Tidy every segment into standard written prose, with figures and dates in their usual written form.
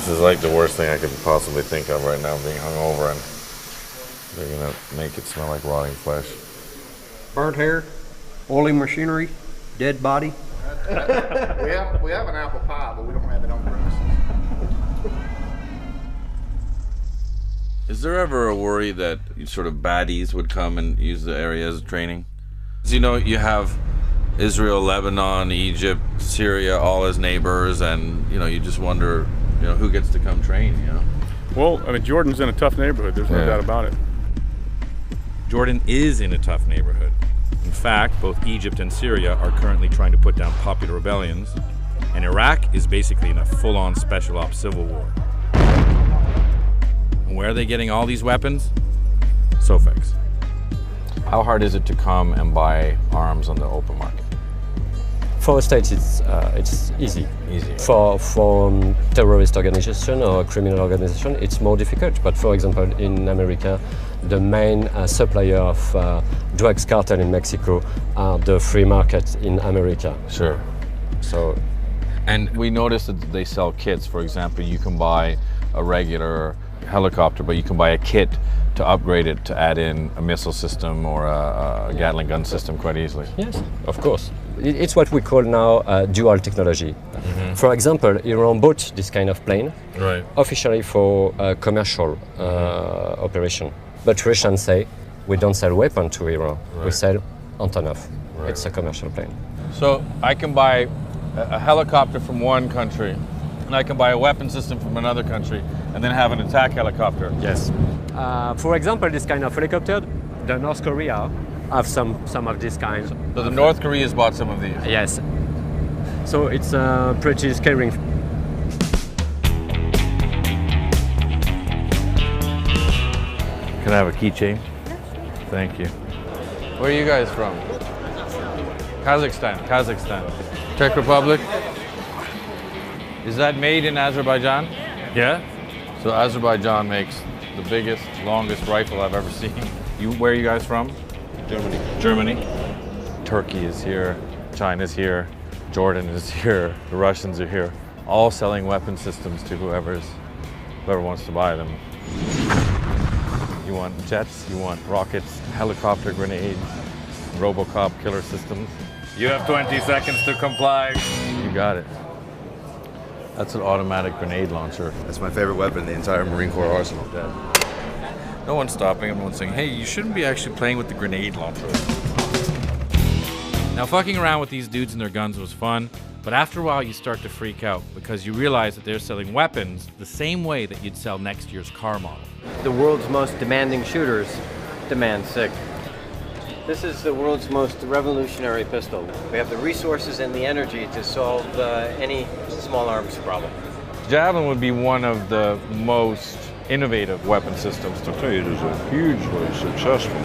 This is like the worst thing I could possibly think of right now, being hungover, and they're gonna make it smell like rotting flesh. Burnt hair, oily machinery, dead body. we have an apple pie, but we don't have it on premises. Is there ever a worry that sort of baddies would come and use the area as training? You know, you have Israel, Lebanon, Egypt, Syria, all as neighbors, and you know, you just wonder, you know, who gets to come train, you know? Well, I mean, Jordan's in a tough neighborhood, there's no doubt about it. Jordan is in a tough neighborhood. In fact, both Egypt and Syria are currently trying to put down popular rebellions, and Iraq is basically in a full-on special ops civil war. And where are they getting all these weapons? Sofex. How hard is it to come and buy arms on the open market? For a state, it's easy. Easy. For terrorist organization or criminal organization, it's more difficult. But for example, in America, the main supplier of drugs cartel in Mexico are the free market in America. Sure. So, and we noticed that they sell kits. For example, you can buy a regular helicopter, but you can buy a kit to upgrade it to add in a missile system or a Gatling gun system quite easily. yes, of course. It's what we call now dual technology. Mm-hmm. For example, Iran bought this kind of plane Right. officially for commercial operation. But Russians say, we don't sell weapons to Iran, we Right. sell Antonov. Right. It's a commercial plane. So I can buy a helicopter from one country, and I can buy a weapon system from another country, and then have an attack helicopter. Yes. For example, this kind of helicopter, the North Korea have some of this kind. So the North Korea's bought some of these. Yes. So it's pretty scary. Can I have a keychain? Thank you. Where are you guys from? Kazakhstan. Czech Republic? Is that made in Azerbaijan? Yeah? So Azerbaijan makes the biggest, longest rifle I've ever seen. Where are you guys from? Germany. Turkey is here, China's here, Jordan is here, the Russians are here, all selling weapon systems to whoever wants to buy them. You want jets, you want rockets, helicopter grenades, RoboCop killer systems. You have 20 seconds to comply. You got it. That's an automatic grenade launcher. That's my favorite weapon in the entire Marine Corps arsenal. No one's stopping him, no one's saying, hey, you shouldn't be actually playing with the grenade launcher. Now, fucking around with these dudes and their guns was fun, but after a while you start to freak out because you realize that they're selling weapons the same way that you'd sell next year's car model. The world's most demanding shooters demand SIG. This is the world's most revolutionary pistol. We have the resources and the energy to solve any small arms problem. Javelin would be one of the most innovative weapon systems. I'll tell you, it is a hugely successful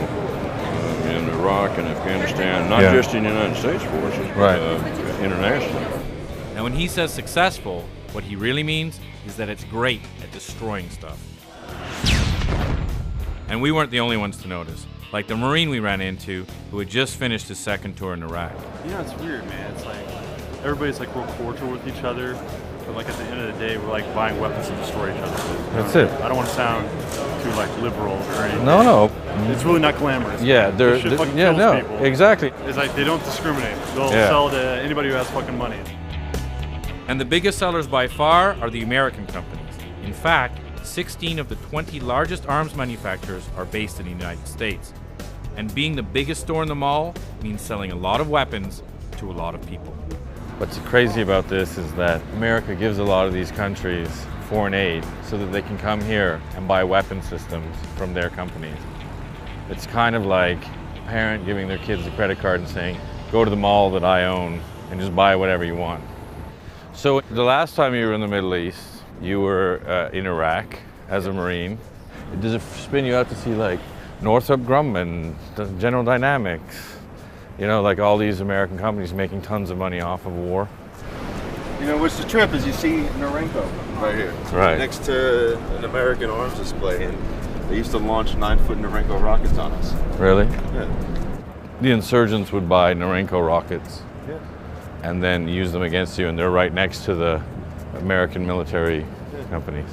in Iraq and Afghanistan, not just in the United States forces, but internationally. Now, when he says successful, what he really means is that it's great at destroying stuff. And we weren't the only ones to notice. Like the Marine we ran into, who had just finished his second tour in Iraq. You know, it's weird, man. It's like, everybody's like real cordial with each other, but like at the end of the day, we're like buying weapons to destroy each other. That's it. I don't want to sound too like liberal or anything. No. It's really not glamorous. Yeah, This shit fucking kills people. Exactly. It's like they don't discriminate. They'll sell to anybody who has fucking money. And the biggest sellers by far are the American companies. In fact, 16 of the 20 largest arms manufacturers are based in the United States. And being the biggest store in the mall means selling a lot of weapons to a lot of people. What's crazy about this is that America gives a lot of these countries foreign aid so that they can come here and buy weapon systems from their companies. It's kind of like a parent giving their kids a credit card and saying, go to the mall that I own and just buy whatever you want. So the last time you were in the Middle East, you were in Iraq as a Marine. Does it spin you out to see like Northrop Grumman, General Dynamics, you know, like all these American companies making tons of money off of war? You know, what's the trip is you see Narenko right here, Right. next to an American arms display, and they used to launch 9-foot Narenko rockets on us. Really? Yeah. The insurgents would buy Narenko rockets Yeah. and then use them against you, and they're right next to the American military companies.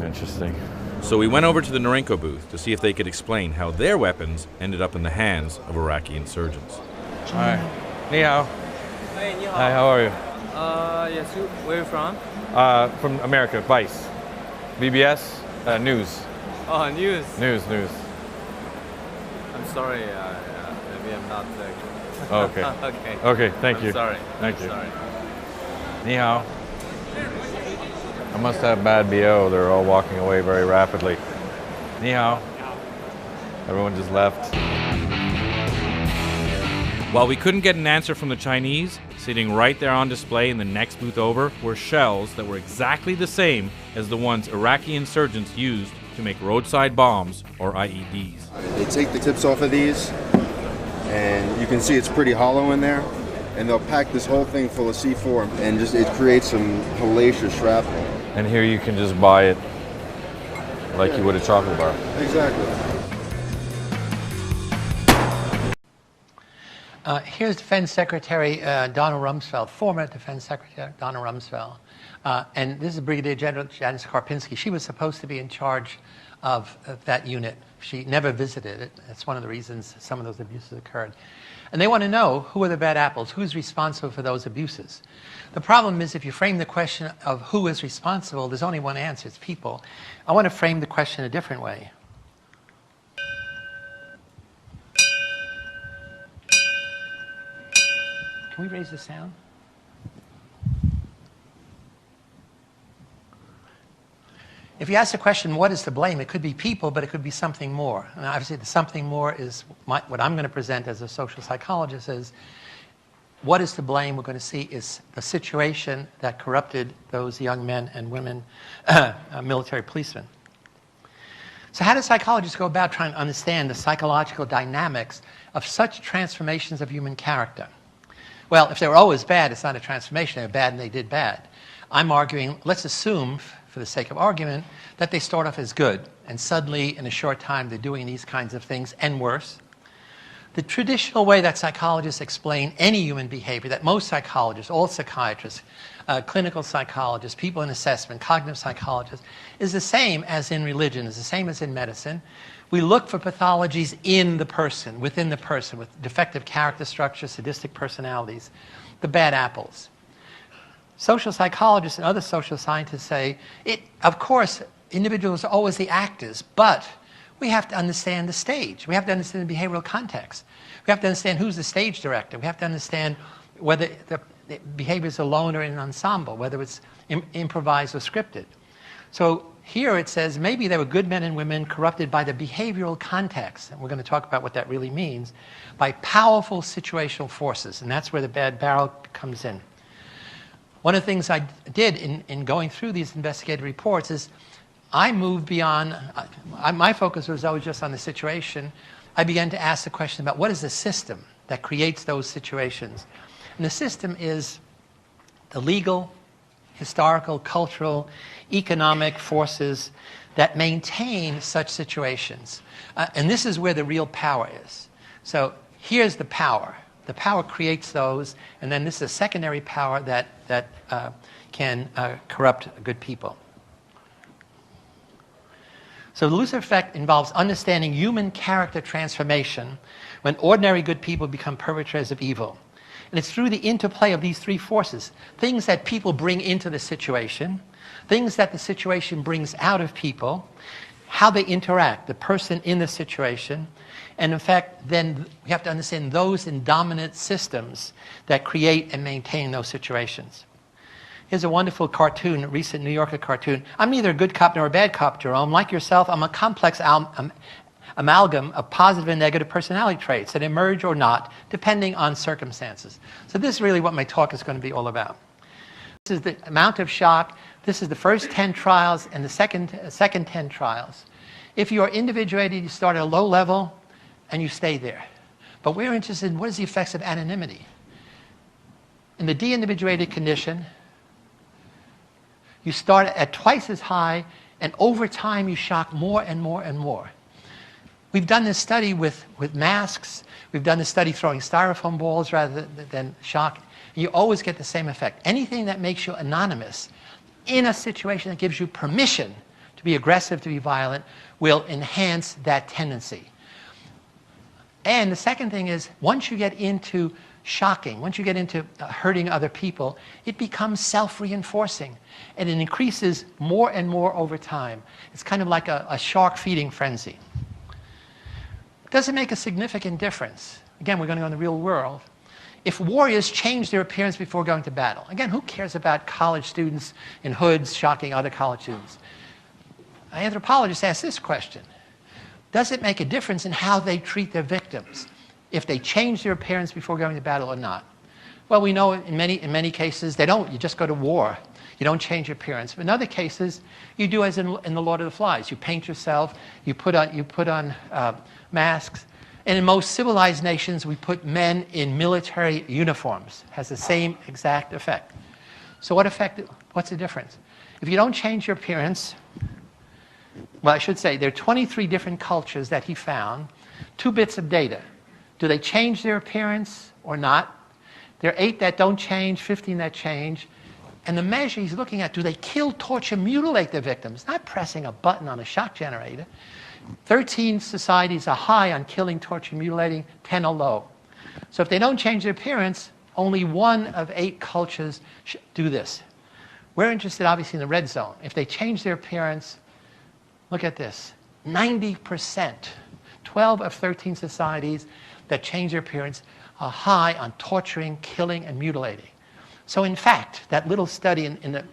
Interesting. So we went over to the Norinco booth to see if they could explain how their weapons ended up in the hands of Iraqi insurgents. Hi. Ni hao. Hi, how are you? Yes, where are you from? From America, Vice. VBS, news. Oh, news. News. I'm sorry, maybe I'm not Okay. okay. Okay, thank you. Sorry. Thank you. Sorry. Ni hao. I must have bad BO. They're all walking away very rapidly. Ni hao. Everyone just left. While we couldn't get an answer from the Chinese, sitting right there on display in the next booth over were shells that were exactly the same as the ones Iraqi insurgents used to make roadside bombs, or IEDs. They take the tips off of these, and you can see it's pretty hollow in there, and they'll pack this whole thing full of C4, and just it creates some hellacious shrapnel. And here you can just buy it like you would a chocolate bar. Exactly. Here's Defense Secretary Donald Rumsfeld, former Defense Secretary Donald Rumsfeld. And this is Brigadier General Janice Karpinski. She was supposed to be in charge of that unit. She never visited it. That's one of the reasons some of those abuses occurred. And they want to know who are the bad apples, who's responsible for those abuses. The problem is if you frame the question of who is responsible, there's only one answer, it's people. I want to frame the question a different way. Can we raise the sound? If you ask the question, what is to blame, it could be people, but it could be something more. And obviously, the something more is what I'm going to present as a social psychologist is what is to blame, we're going to see, is the situation that corrupted those young men and women, military policemen. So how do psychologists go about trying to understand the psychological dynamics of such transformations of human character? Well, if they were always bad, it's not a transformation. They were bad and they did bad. I'm arguing, let's assume, for the sake of argument, that they start off as good, and suddenly, in a short time, they're doing these kinds of things, and worse. The traditional way that psychologists explain any human behavior, that most psychologists, all psychiatrists, clinical psychologists, people in assessment, cognitive psychologists, is the same as in religion, is the same as in medicine. We look for pathologies in the person, within the person, with defective character structure, sadistic personalities, the bad apples. Social psychologists and other social scientists say, of course, individuals are always the actors, but we have to understand the stage. We have to understand the behavioral context. We have to understand who's the stage director. We have to understand whether the behavior is alone or in an ensemble, whether it's improvised or scripted. So here it says maybe there were good men and women corrupted by the behavioral context, and we're going to talk about what that really means, by powerful situational forces, and that's where the bad barrel comes in. One of the things I did in going through these investigative reports is I moved beyond, my focus was always just on the situation. I began to ask the question about what is the system that creates those situations. And the system is the legal, historical, cultural, economic forces that maintain such situations. And this is where the real power is. So here's the power. The power creates those, and then this is a secondary power that can corrupt good people. So the Lucifer effect involves understanding human character transformation when ordinary good people become perpetrators of evil. And it's through the interplay of these three forces, things that people bring into the situation, things that the situation brings out of people, how they interact, the person in the situation, and in fact, then we have to understand those in dominant systems that create and maintain those situations. Here's a wonderful cartoon, a recent New Yorker cartoon. I'm neither a good cop nor a bad cop, Jerome. Like yourself, I'm a complex amalgam of positive and negative personality traits that emerge or not, depending on circumstances. So this is really what my talk is going to be all about. This is the amount of shock. This is the first 10 trials and the second 10 trials. If you are individuated, you start at a low level, and you stay there. But we're interested in what is the effects of anonymity. In the de-individuated condition, you start at twice as high, and over time you shock more and more and more. We've done this study with masks. We've done this study throwing styrofoam balls rather than shock. And you always get the same effect. Anything that makes you anonymous in a situation that gives you permission to be aggressive, to be violent, will enhance that tendency. And the second thing is, once you get into shocking, once you get into hurting other people, it becomes self-reinforcing. And it increases more and more over time. It's kind of like a shark feeding frenzy. Does it make a significant difference? Again, we're going to go in the real world. If warriors change their appearance before going to battle, again, who cares about college students in hoods shocking other college students? Anthropologists ask this question. Does it make a difference in how they treat their victims if they change their appearance before going to battle or not? Well, we know in many cases they don't. You just go to war. You don't change your appearance. But in other cases, you do as in The Lord of the Flies. You paint yourself. You put on masks. And in most civilized nations, we put men in military uniforms. It has the same exact effect. So what's the difference? If you don't change your appearance, well, I should say there are 23 different cultures that he found, 2 bits of data. Do they change their appearance or not? There are 8 that don't change, 15 that change. And the measure he's looking at, do they kill, torture, mutilate their victims? Not pressing a button on a shock generator. 13 societies are high on killing, torture, mutilating, 10 are low. So if they don't change their appearance, only 1 of 8 cultures do this. We're interested, obviously, in the red zone. If they change their appearance, look at this. 90%, 12 of 13 societies that change their appearance are high on torturing, killing, and mutilating. So in fact, that little study in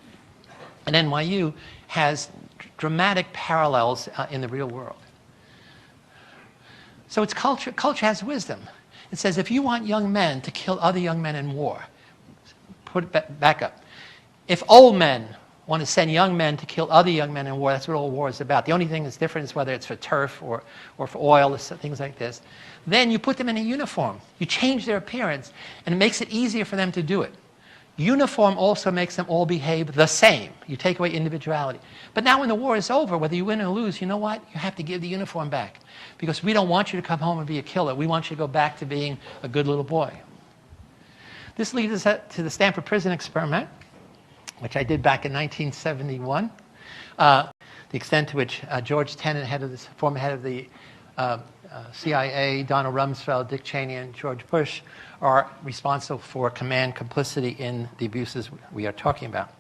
NYU has dramatic parallels in the real world. So it's culture. Culture has wisdom. It says if you want young men to kill other young men in war, put it back up. If old men want to send young men to kill other young men in war, that's what all war is about. The only thing that's different is whether it's for turf or for oil or things like this. Then you put them in a uniform. You change their appearance, and it makes it easier for them to do it. Uniform also makes them all behave the same. You take away individuality. But now when the war is over, whether you win or lose, you know what? You have to give the uniform back. Because we don't want you to come home and be a killer. We want you to go back to being a good little boy. This leads us to the Stanford Prison Experiment, which I did back in 1971. The extent to which George Tenet, former head of the CIA, Donald Rumsfeld, Dick Cheney, and George Bush are responsible for command complicity in the abuses we are talking about.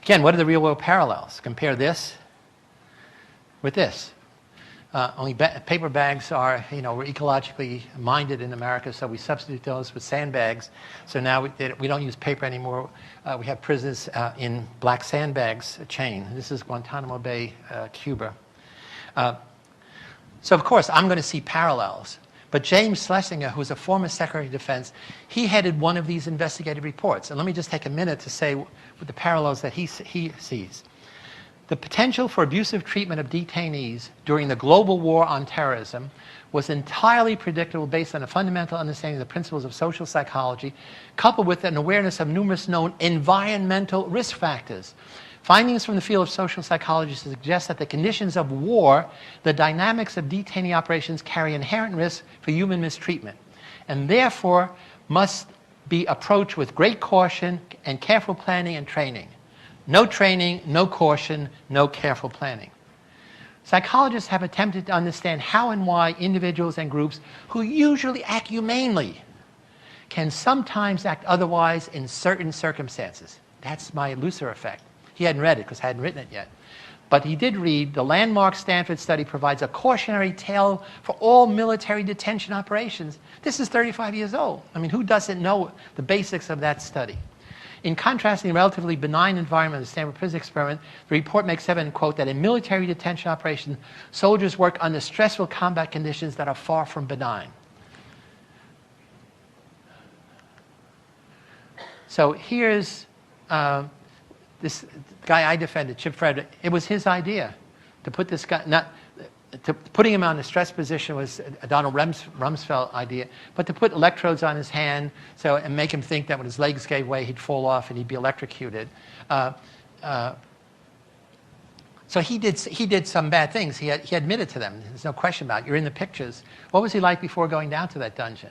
Again, what are the real-world parallels? Compare this with this. Only paper bags are, we're ecologically minded in America, so we substitute those with sandbags. So now we don't use paper anymore. We have prisons in black sandbags chain. This is Guantanamo Bay, Cuba. So of course, I'm going to see parallels. But James Schlesinger, who was a former Secretary of Defense, he headed one of these investigative reports. And let me just take a minute to say the parallels that he sees. The potential for abusive treatment of detainees during the global war on terrorism was entirely predictable based on a fundamental understanding of the principles of social psychology, coupled with an awareness of numerous known environmental risk factors. Findings from the field of social psychology suggest that the conditions of war, the dynamics of detainee operations, carry inherent risk for human mistreatment, and therefore must be approached with great caution and careful planning and training. No training, no caution, no careful planning. Psychologists have attempted to understand how and why individuals and groups who usually act humanely can sometimes act otherwise in certain circumstances. That's my Lucifer effect. He hadn't read it because I hadn't written it yet. But he did read, the landmark Stanford study provides a cautionary tale for all military detention operations. This is 35 years old. I mean, who doesn't know the basics of that study? In contrasting the relatively benign environment of the Stanford Prison Experiment, the report makes evident, quote, that in military detention operations, soldiers work under stressful combat conditions that are far from benign. So here's this guy I defended, Chip Frederick. It was his idea to put this guy, putting him on a stress position was a Donald Rumsfeld idea, but to put electrodes on his hand and make him think that when his legs gave way, he'd fall off and he'd be electrocuted. So he did some bad things. He admitted to them. There's no question about it. You're in the pictures. What was he like before going down to that dungeon?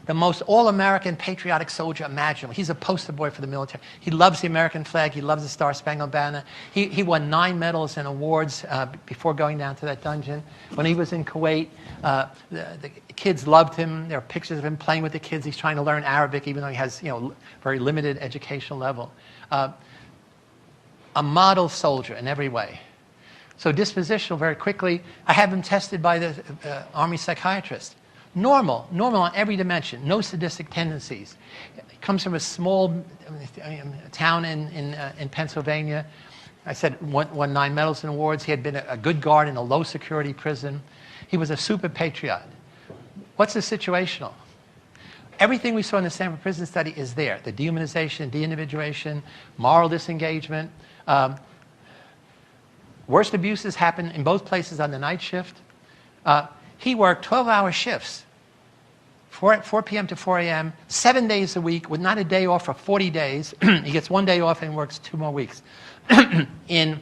the most all-American patriotic soldier imaginable. He's a poster boy for the military. He loves the American flag. He loves the Star-Spangled Banner. He won 9 medals and awards before going down to that dungeon. When he was in Kuwait, the kids loved him. There are pictures of him playing with the kids. He's trying to learn Arabic, even though he has, very limited educational level. A model soldier in every way. So dispositional, very quickly, I have him tested by the Army psychiatrist. Normal on every dimension, no sadistic tendencies. He comes from a small town in Pennsylvania. I said won 9 medals and awards. He had been a good guard in a low security prison. He was a super patriot. What's the situational? Everything we saw in the Stanford Prison Study is there. The dehumanization, de-individuation, moral disengagement. Worst abuses happen in both places on the night shift. He worked 12-hour shifts, 4 p.m. to 4 a.m., 7 days a week, with not a day off for 40 days. He gets 1 day off and works 2 more weeks. In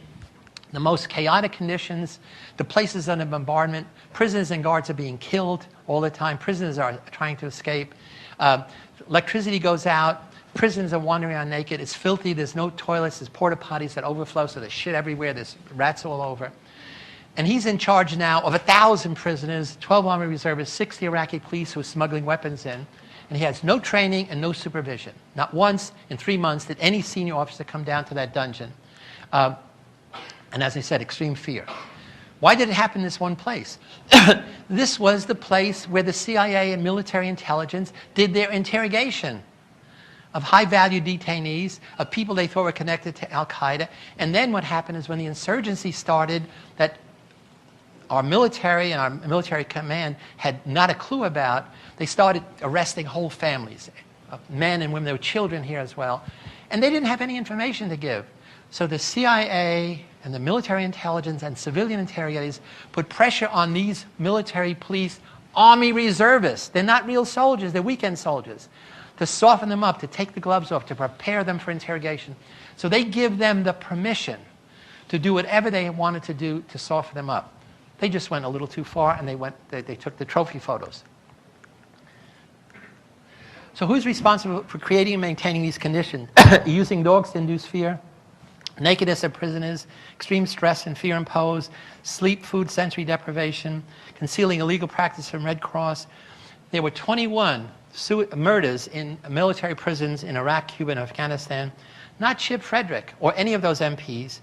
the most chaotic conditions, the places under bombardment, prisoners and guards are being killed all the time. Prisoners are trying to escape. Electricity goes out. Prisoners are wandering around naked. It's filthy. There's no toilets. There's porta potties that overflow, so there's shit everywhere. There's rats all over. And he's in charge now of 1,000 prisoners, 12 Army reservists, 60 Iraqi police who are smuggling weapons in. And he has no training and no supervision. Not once in 3 months did any senior officer come down to that dungeon. And as I said, extreme fear. Why did it happen in this one place? This was the place where the CIA and military intelligence did their interrogation of high-value detainees, of people they thought were connected to Al-Qaeda. And then what happened is when the insurgency started, that our military and our military command had not a clue about, they started arresting whole families, men and women. There were children here as well. And they didn't have any information to give. So the CIA and the military intelligence and civilian interrogators put pressure on these military police, Army reservists. They're not real soldiers, they're weekend soldiers. To soften them up, to take the gloves off, to prepare them for interrogation. So they give them the permission to do whatever they wanted to do to soften them up. They just went a little too far, and they took the trophy photos. So who's responsible for creating and maintaining these conditions? Using dogs to induce fear, nakedness of prisoners, extreme stress and fear imposed, sleep, food, sensory deprivation, concealing illegal practice from Red Cross. There were 21 murders in military prisons in Iraq, Cuba, and Afghanistan. Not Chip Frederick or any of those MPs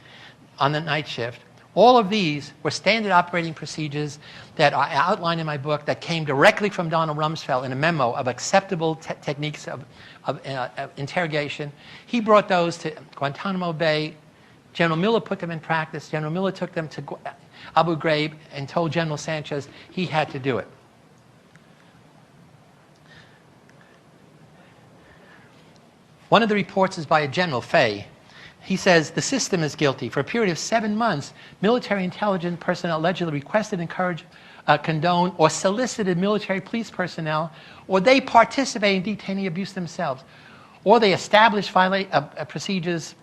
on the night shift. All of these were standard operating procedures that are outlined in my book that came directly from Donald Rumsfeld in a memo of acceptable techniques of interrogation. He brought those to Guantanamo Bay. General Miller put them in practice. General Miller took them to Abu Ghraib and told General Sanchez he had to do it. One of the reports is by a General Fay. He says, the system is guilty. For a period of 7 months, military intelligence personnel allegedly requested, encouraged, condoned, or solicited military police personnel, or they participated in detainee abuse themselves, or they established procedures,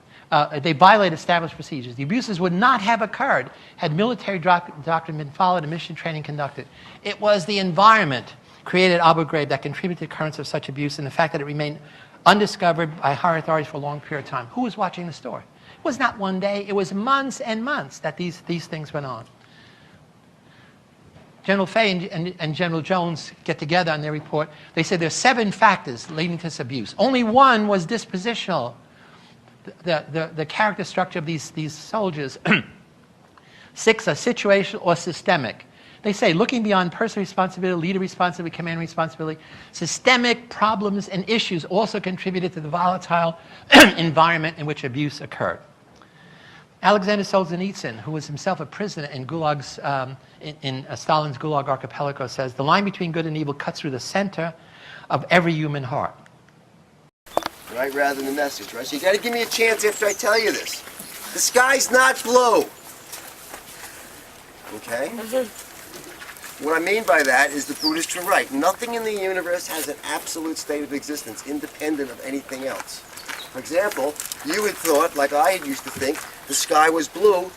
they violate established procedures. The abuses would not have occurred had military doctrine been followed and mission training conducted. It was the environment created at Abu Ghraib that contributed to the occurrence of such abuse, and the fact that it remained undiscovered by higher authorities for a long period of time. Who was watching the story? It was not one day. It was months and months that these things went on. General Fay and General Jones get together on their report. They said there are 7 factors leading to this abuse. Only one was dispositional, the character structure of these soldiers. 6 are situational or systemic. They say, looking beyond personal responsibility, leader responsibility, command responsibility, systemic problems and issues also contributed to the volatile environment in which abuse occurred. Alexander Solzhenitsyn, who was himself a prisoner in Gulag's, in Stalin's Gulag archipelago, says, the line between good and evil cuts through the center of every human heart. Right, rather than the message, right? So you got to give me a chance after I tell you this. The sky's not blue. Okay? What I mean by that is the Buddhists are right. Nothing in the universe has an absolute state of existence independent of anything else. For example, you had thought, like I used to think, the sky was blue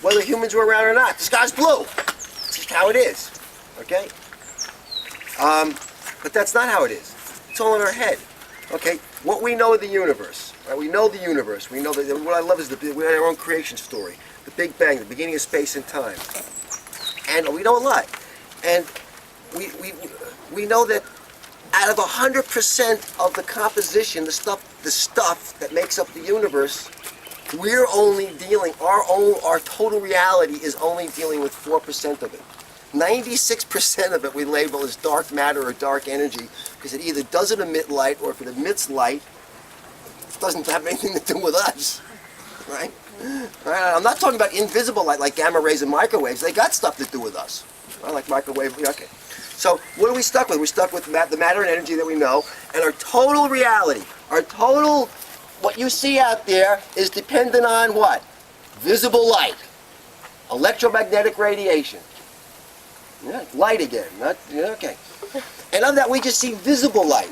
whether humans were around or not. The sky's blue. It's just how it is. Okay? But that's not how it is. It's all in our head. Okay? What we know of the universe. Right? We know the universe. We know that. What I love is we have our own creation story. The Big Bang, the beginning of space and time. And we know a lot. And we know that out of 100% of the composition, the stuff that makes up the universe, we're only dealing, our total reality is only dealing with 4% of it. 96% of it we label as dark matter or dark energy because it either doesn't emit light, or if it emits light, it doesn't have anything to do with us, right? I'm not talking about invisible light like gamma rays and microwaves. They got stuff to do with us, right? Like microwave. Okay. So what are we stuck with? We're stuck with the matter and energy that we know, and our total reality, our total, what you see out there is dependent on what? Visible light, electromagnetic radiation. Yeah, light again. Not, yeah, okay. And of that, we just see visible light.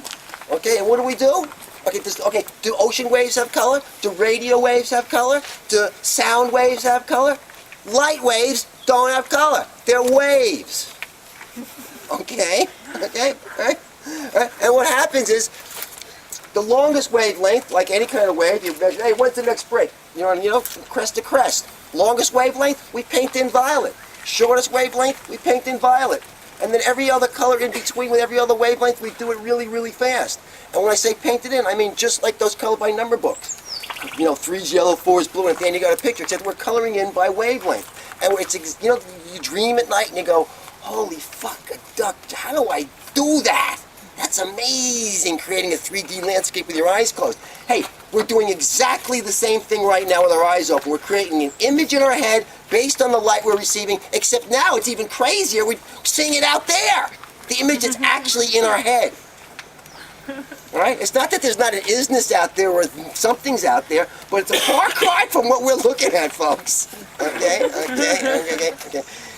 Okay, and what do? Okay, do ocean waves have color? Do radio waves have color? Do sound waves have color? Light waves don't have color. They're waves. Okay, right? And what happens is, the longest wavelength, like any kind of wave, you measure, hey, when's the next break? You're on, crest to crest. Longest wavelength, we paint in violet. Shortest wavelength, we paint in violet. And then every other color in between with every other wavelength, we do it really, really fast. And when I say paint it in, I mean just like those color by number books. 3's yellow, 4's blue, and at the end you got a picture. Except we're coloring in by wavelength. And it's, you dream at night and you go, holy fuck, a duck, how do I do that? That's amazing, creating a 3D landscape with your eyes closed. Hey, we're doing exactly the same thing right now with our eyes open. We're creating an image in our head based on the light we're receiving, except now it's even crazier. We're seeing it out there. The image is actually in our head. All right? It's not that there's not an isness out there or something's out there, but it's a far cry from what we're looking at, folks. Okay.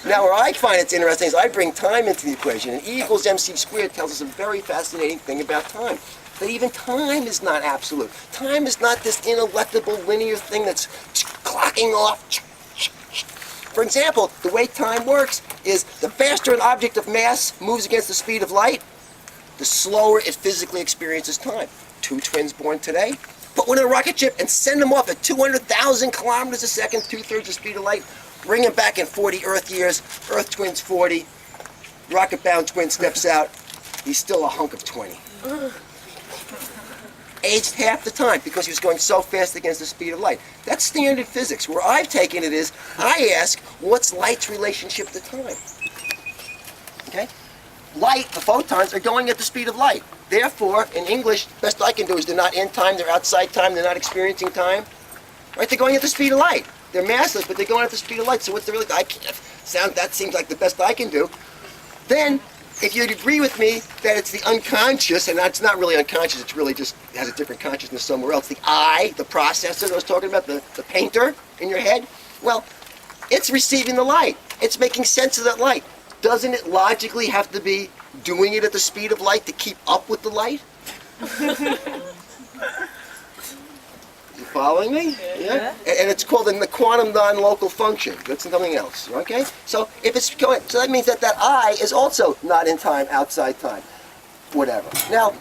Now, where I find it's interesting is I bring time into the equation, and E equals mc squared tells us a very fascinating thing about time. That even time is not absolute. Time is not this ineluctable linear thing that's clocking off. For example, the way time works is the faster an object of mass moves against the speed of light, the slower it physically experiences time. 2 twins born today, put one in a rocket ship and send them off at 200,000 kilometers a second, 2/3 the speed of light. Bring him back in 40 Earth years. Earth twin's 40. Rocket-bound twin steps out. He's still a hunk of 20. Aged half the time because he was going so fast against the speed of light. That's standard physics. Where I've taken it is, I ask, what's light's relationship to time? Okay? Light, the photons, are going at the speed of light. Therefore, in English, the best I can do is they're not in time, they're outside time, they're not experiencing time. Right? They're going at the speed of light. They're massless, but they're going at the speed of light. So what's the really? That seems like the best I can do. Then, if you'd agree with me that it's the unconscious, and that's not really unconscious, it's really just has a different consciousness somewhere else. The I, the processor that I was talking about, the painter in your head, well, it's receiving the light. It's making sense of that light. Doesn't it logically have to be doing it at the speed of light to keep up with the light? You following me? Yeah. And it's called the quantum non-local function. That's something else. Okay. So if it's going, so that means that I is also not in time, outside time, whatever. Now,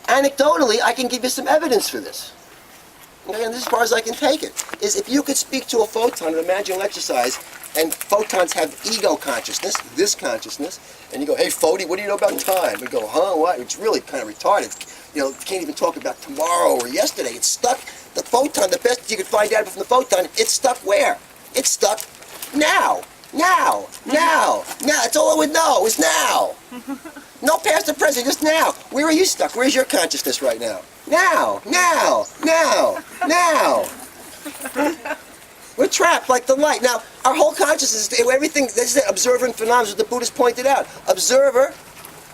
anecdotally, I can give you some evidence for this. Okay, and this is as far as I can take it. Is if you could speak to a photon and imagine an exercise, and photons have ego consciousness, this consciousness, and you go, hey, Fody, what do you know about time? We go, huh, what? It's really kind of retarded. Can't even talk about tomorrow or yesterday. It's stuck. The photon, the best you could find out from the photon, it's stuck where? It's stuck now. Now. That's all it would know is now. No past or present, just now. Where are you stuck? Where's your consciousness right now? Now. We're trapped like the light. Now, our whole consciousness, everything, this is observer and phenomena, what the Buddhists pointed out. Observer,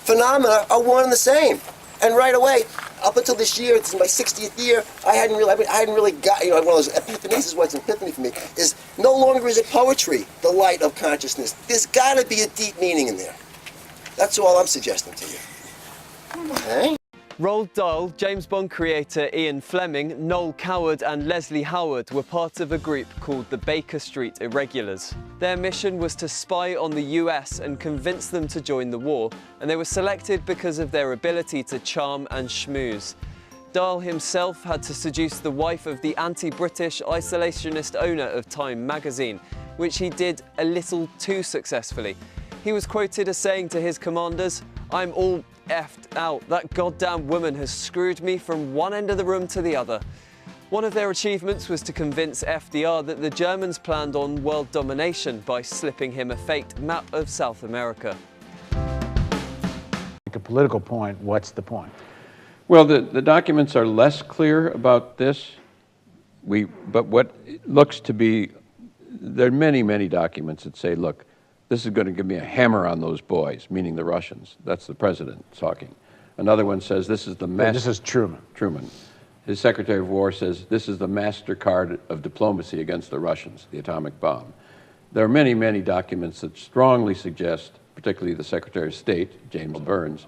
phenomena are one and the same. And right away, up until this year, it's my 60th year, I hadn't really got, one of those epiphanies is what's an epiphany for me, is no longer is it poetry, the light of consciousness. There's got to be a deep meaning in there. That's all I'm suggesting to you. Okay? Roald Dahl, James Bond creator Ian Fleming, Noel Coward and Leslie Howard were part of a group called the Baker Street Irregulars. Their mission was to spy on the US and convince them to join the war, and they were selected because of their ability to charm and schmooze. Dahl himself had to seduce the wife of the anti-British isolationist owner of Time magazine, which he did a little too successfully. He was quoted as saying to his commanders, "I'm all effed out. That goddamn woman has screwed me from one end of the room to the other." One of their achievements was to convince FDR that the Germans planned on world domination by slipping him a faked map of South America. Make a political point, what's the point? Well, the documents are less clear about this. But what looks to be, there are many documents that say, look, this is going to give me a hammer on those boys, meaning the Russians. That's the president talking. Another one says, this is the master... This is Truman. Truman. His Secretary of War says, this is the MasterCard of diplomacy against the Russians, the atomic bomb. There are many documents that strongly suggest, particularly the Secretary of State, James Burns,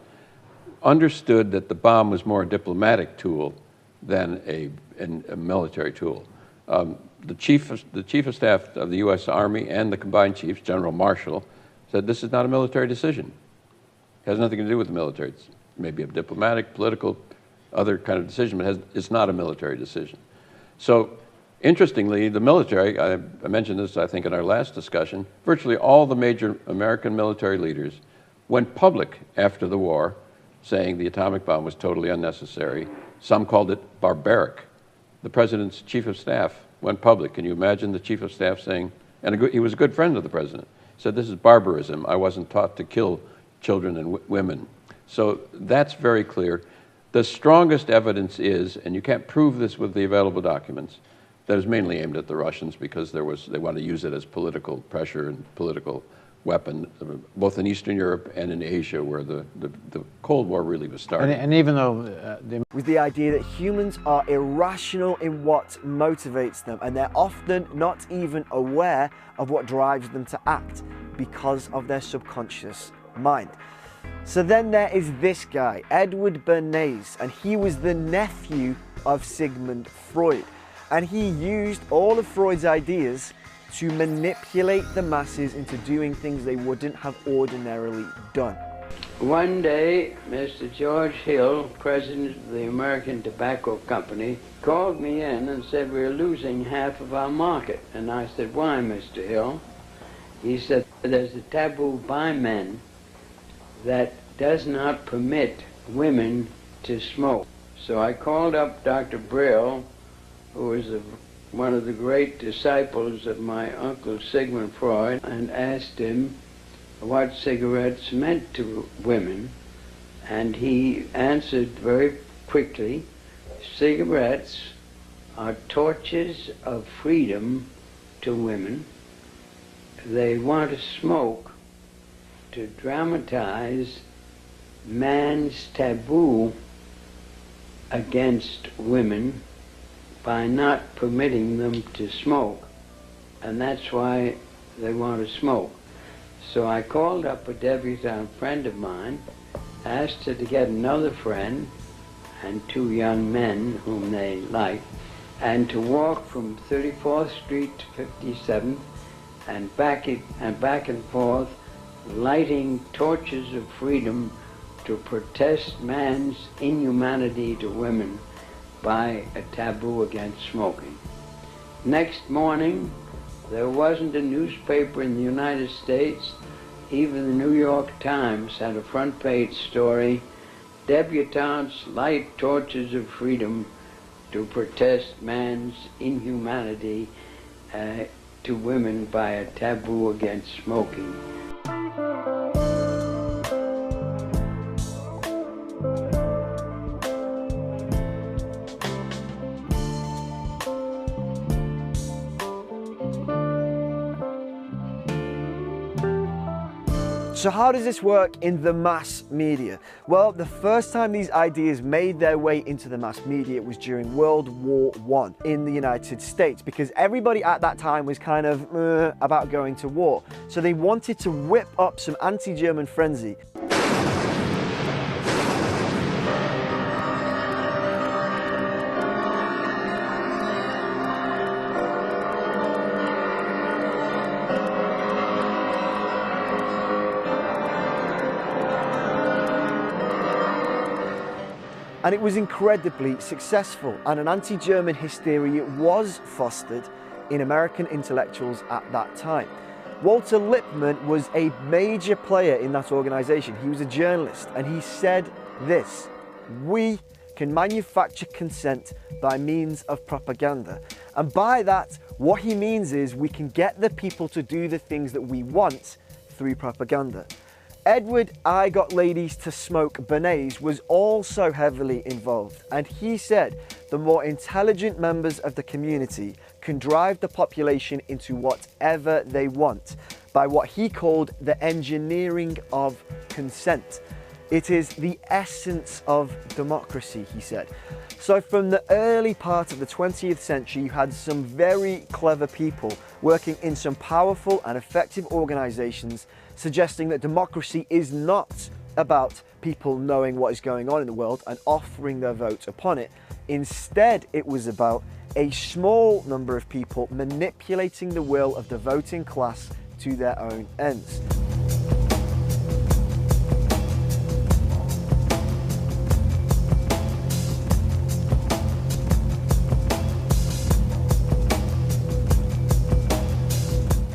understood that the bomb was more a diplomatic tool than a military tool. The chief of staff of the U.S. Army and the combined chiefs, General Marshall, said this is not a military decision. It has nothing to do with the military. It's maybe a diplomatic, political, other kind of decision, but it's not a military decision. So, interestingly, the military, I mentioned this, I think, in our last discussion, virtually all the major American military leaders went public after the war, saying the atomic bomb was totally unnecessary. Some called it barbaric. The president's chief of staff went public. Can you imagine the chief of staff saying, and he was a good friend of the president, said, this is barbarism. I wasn't taught to kill children and women. So that's very clear. The strongest evidence is, and you can't prove this with the available documents, that is mainly aimed at the Russians because they want to use it as political pressure and political weapon, both in Eastern Europe and in Asia, where the Cold War really was starting. And even though... with the idea that humans are irrational in what motivates them, and they're often not even aware of what drives them to act because of their subconscious mind. So then there is this guy, Edward Bernays, and he was the nephew of Sigmund Freud. And he used all of Freud's ideas to manipulate the masses into doing things they wouldn't have ordinarily done. One day, Mr. George Hill, president of the American Tobacco Company, called me in and said we're losing half of our market. And I said, why, Mr. Hill? He said, there's a taboo by men that does not permit women to smoke. So I called up Dr. Brill, who was one of the great disciples of my uncle Sigmund Freud, and asked him what cigarettes meant to women, and he answered very quickly, cigarettes are torches of freedom to women. They want to smoke to dramatize man's taboo against women by not permitting them to smoke, and that's why they want to smoke. So I called up a debutante friend of mine, asked her to get another friend and two young men whom they liked, and to walk from 34th Street to 57th and back and forth, lighting torches of freedom to protest man's inhumanity to women by a taboo against smoking. Next morning, there wasn't a newspaper in the United States, even the New York Times had a front page story, debutantes light torches of freedom to protest man's inhumanity to women by a taboo against smoking. So how does this work in the mass media? Well, the first time these ideas made their way into the mass media was during World War I in the United States, because everybody at that time was kind of about going to war. So they wanted to whip up some anti-German frenzy. And it was incredibly successful, and an anti-German hysteria was fostered in American intellectuals at that time. Walter Lippmann was a major player in that organization. He was a journalist, and he said this: "We can manufacture consent by means of propaganda." And by that, what he means is we can get the people to do the things that we want through propaganda. Edward I Got Ladies to Smoke Bernays was also heavily involved, and he said the more intelligent members of the community can drive the population into whatever they want by what he called the engineering of consent. It is the essence of democracy, he said. So from the early part of the 20th century, you had some very clever people working in some powerful and effective organizations suggesting that democracy is not about people knowing what is going on in the world and offering their vote upon it. Instead, it was about a small number of people manipulating the will of the voting class to their own ends.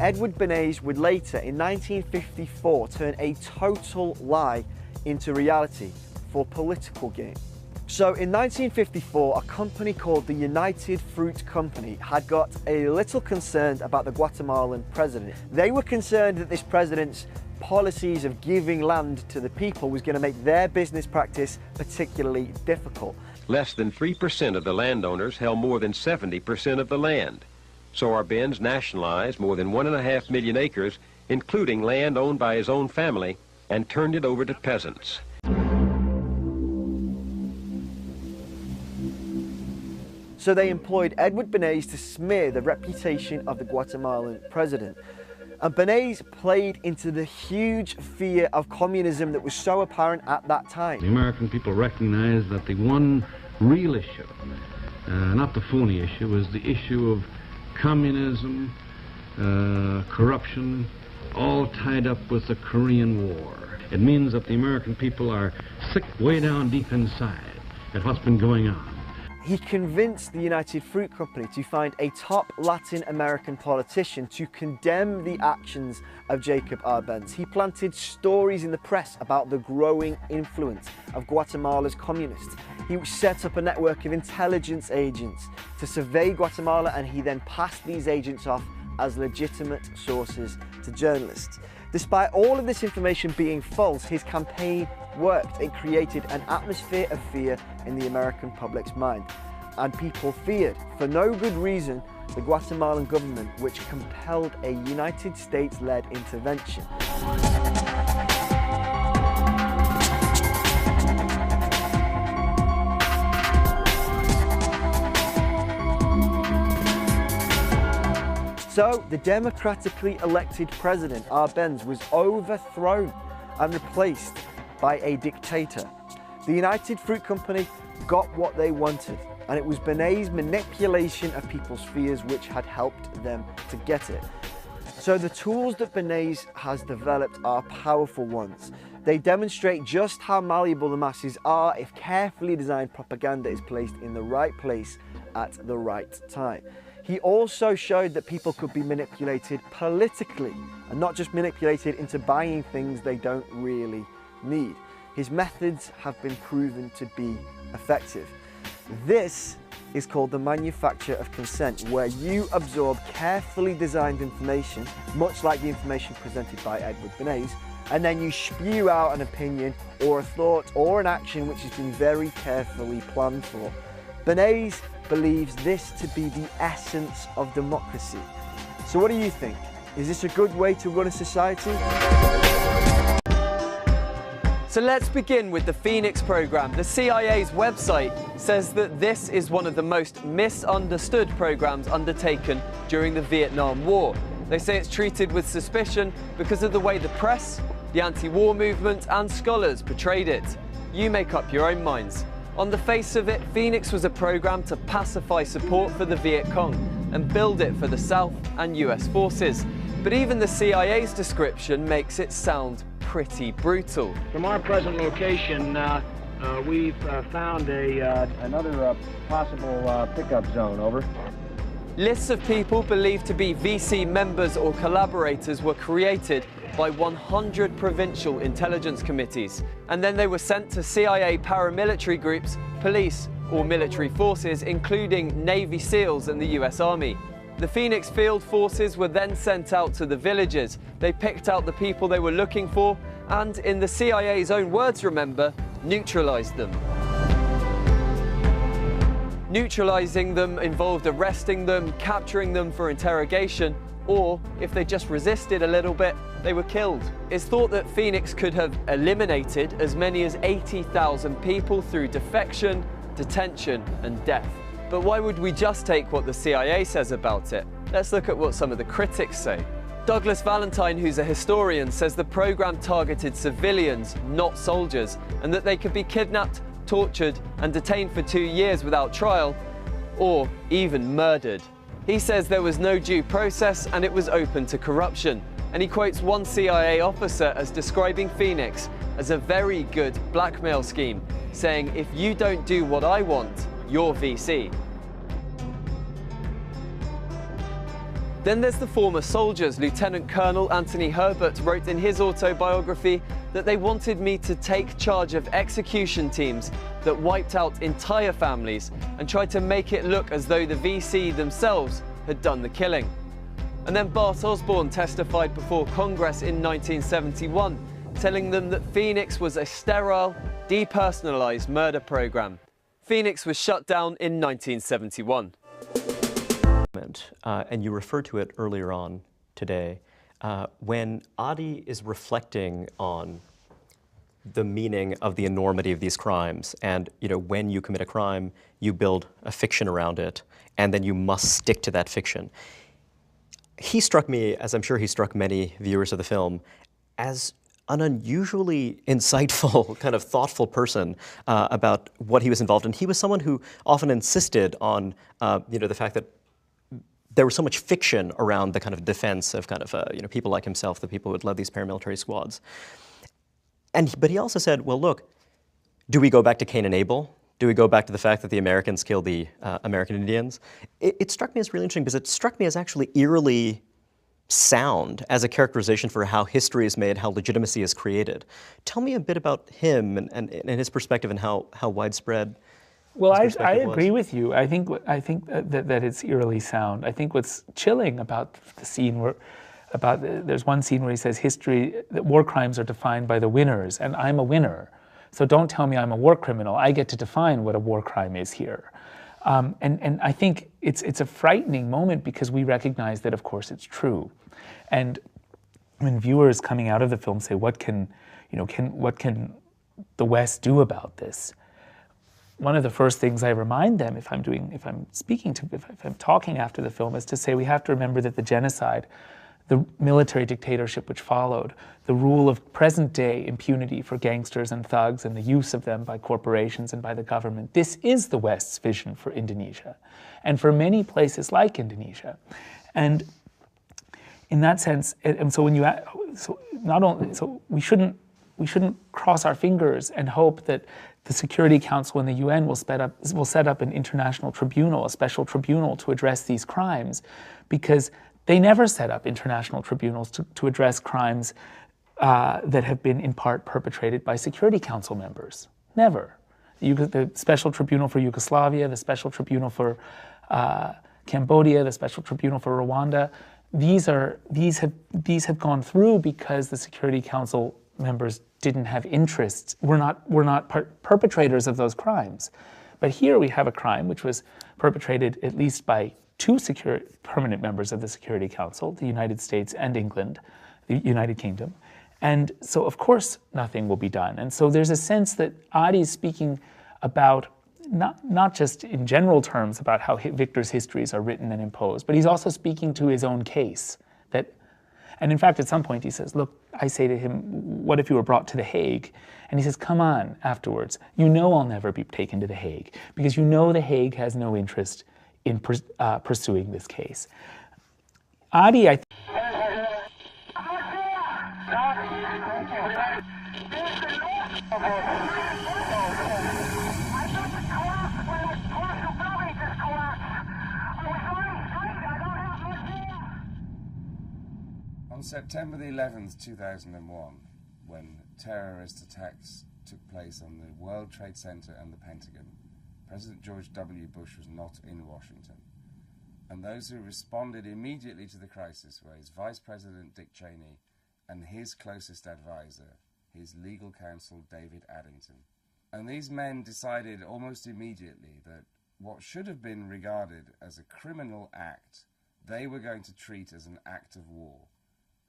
Edward Bernays would later, in 1954, turn a total lie into reality for political gain. So in 1954, a company called the United Fruit Company had got a little concerned about the Guatemalan president. They were concerned that this president's policies of giving land to the people was going to make their business practice particularly difficult. Less than 3% of the landowners held more than 70% of the land. So Arbenz nationalized more than 1.5 million acres, including land owned by his own family, and turned it over to peasants. So they employed Edward Bernays to smear the reputation of the Guatemalan president. And Bernays played into the huge fear of communism that was so apparent at that time. The American people recognized that the one real issue, not the phony issue, was the issue of communism, corruption, all tied up with the Korean War. It means that the American people are sick way down deep inside at what's been going on. He convinced the United Fruit Company to find a top Latin American politician to condemn the actions of Jacob Arbenz. He planted stories in the press about the growing influence of Guatemala's communists. He set up a network of intelligence agents to survey Guatemala, and he then passed these agents off as legitimate sources to journalists. Despite all of this information being false, his campaign worked. It created an atmosphere of fear in the American public's mind. And people feared, for no good reason, the Guatemalan government, which compelled a United States-led intervention. So, the democratically elected president, Arbenz, was overthrown and replaced by a dictator. The United Fruit Company got what they wanted, and it was Bernays' manipulation of people's fears which had helped them to get it. So the tools that Bernays has developed are powerful ones. They demonstrate just how malleable the masses are if carefully designed propaganda is placed in the right place at the right time. He also showed that people could be manipulated politically and not just manipulated into buying things they don't really need. His methods have been proven to be effective. This is called the manufacture of consent, where you absorb carefully designed information, much like the information presented by Edward Bernays, and then you spew out an opinion or a thought or an action which has been very carefully planned for. Bernays believes this to be the essence of democracy. So what do you think? Is this a good way to run a society? So let's begin with the Phoenix program. The CIA's website says that this is one of the most misunderstood programs undertaken during the Vietnam War. They say it's treated with suspicion because of the way the press, the anti-war movement and scholars portrayed it. You make up your own minds. On the face of it, Phoenix was a program to pacify support for the Viet Cong and build it for the South and US forces. But even the CIA's description makes it sound pretty brutal. From our present location, We've found another possible pickup zone, over. Lists of people believed to be VC members or collaborators were created by 100 provincial intelligence committees, and then they were sent to CIA paramilitary groups, police, or military forces, including Navy SEALs and the US Army. The Phoenix Field Forces were then sent out to the villages. They picked out the people they were looking for and, in the CIA's own words, remember, neutralized them. Neutralizing them involved arresting them, capturing them for interrogation, or, if they just resisted a little bit, they were killed. It's thought that Phoenix could have eliminated as many as 80,000 people through defection, detention, and death. But why would we just take what the CIA says about it? Let's look at what some of the critics say. Douglas Valentine, who's a historian, says the program targeted civilians, not soldiers, and that they could be kidnapped, tortured, and detained for 2 years without trial, or even murdered. He says there was no due process and it was open to corruption. And he quotes one CIA officer as describing Phoenix as a very good blackmail scheme, saying, "If you don't do what I want, you're VC." Then there's the former soldiers. Lieutenant Colonel Anthony Herbert wrote in his autobiography that they wanted me to take charge of execution teams that wiped out entire families and tried to make it look as though the VC themselves had done the killing. And then Bart Osborne testified before Congress in 1971, telling them that Phoenix was a sterile, depersonalized murder program. Phoenix was shut down in 1971. And you referred to it earlier on today, when Adi is reflecting on the meaning of the enormity of these crimes, and when you commit a crime, you build a fiction around it, and then you must stick to that fiction. He struck me, as I'm sure he struck many viewers of the film, as an unusually insightful, kind of thoughtful person about what he was involved in. He was someone who often insisted on, the fact that there was so much fiction around the kind of defense of kind of people like himself, the people who had led these paramilitary squads. But he also said, well, look, do we go back to Cain and Abel? Do we go back to the fact that the Americans killed the American Indians? It struck me as really interesting because it struck me as actually eerily sound as a characterization for how history is made, how legitimacy is created. Tell me a bit about him and his perspective and how widespread. Well, I agree with you. I think that it's eerily sound. I think what's chilling about the scene there's one scene where he says that war crimes are defined by the winners, and I'm a winner. So don't tell me I'm a war criminal. I get to define what a war crime is here. And I think it's a frightening moment because we recognize that, of course, it's true. And when viewers coming out of the film say, what can the West do about this? One of the first things I remind them if I'm talking after the film is to say we have to remember that the genocide, the military dictatorship which followed, the rule of present-day impunity for gangsters and thugs and the use of them by corporations and by the government, this is the West's vision for Indonesia and for many places like Indonesia. And in that sense, so we shouldn't cross our fingers and hope that the Security Council and the UN will set up an international tribunal, a special tribunal to address these crimes, because they never set up international tribunals to address crimes that have been in part perpetrated by Security Council members. Never. The Special Tribunal for Yugoslavia, the Special Tribunal for Cambodia, the Special Tribunal for Rwanda, these have gone through because the Security Council members didn't have interests. We're not perpetrators of those crimes. But here we have a crime which was perpetrated at least by two permanent members of the Security Council, the United States and England, the United Kingdom. And so, of course, nothing will be done. And so there's a sense that Adi is speaking about, not just in general terms about how Victor's histories are written and imposed, but he's also speaking to his own case. And in fact, at some point he says, look, I say to him, what if you were brought to The Hague? And he says, come on, afterwards. You know I'll never be taken to The Hague, because you know The Hague has no interest in pursuing this case. Adi, I think... On September the 11th, 2001, when terrorist attacks took place on the World Trade Center and the Pentagon, President George W. Bush was not in Washington. And those who responded immediately to the crisis were his Vice President Dick Cheney and his closest advisor, his legal counsel David Addington. And these men decided almost immediately that what should have been regarded as a criminal act, they were going to treat as an act of war.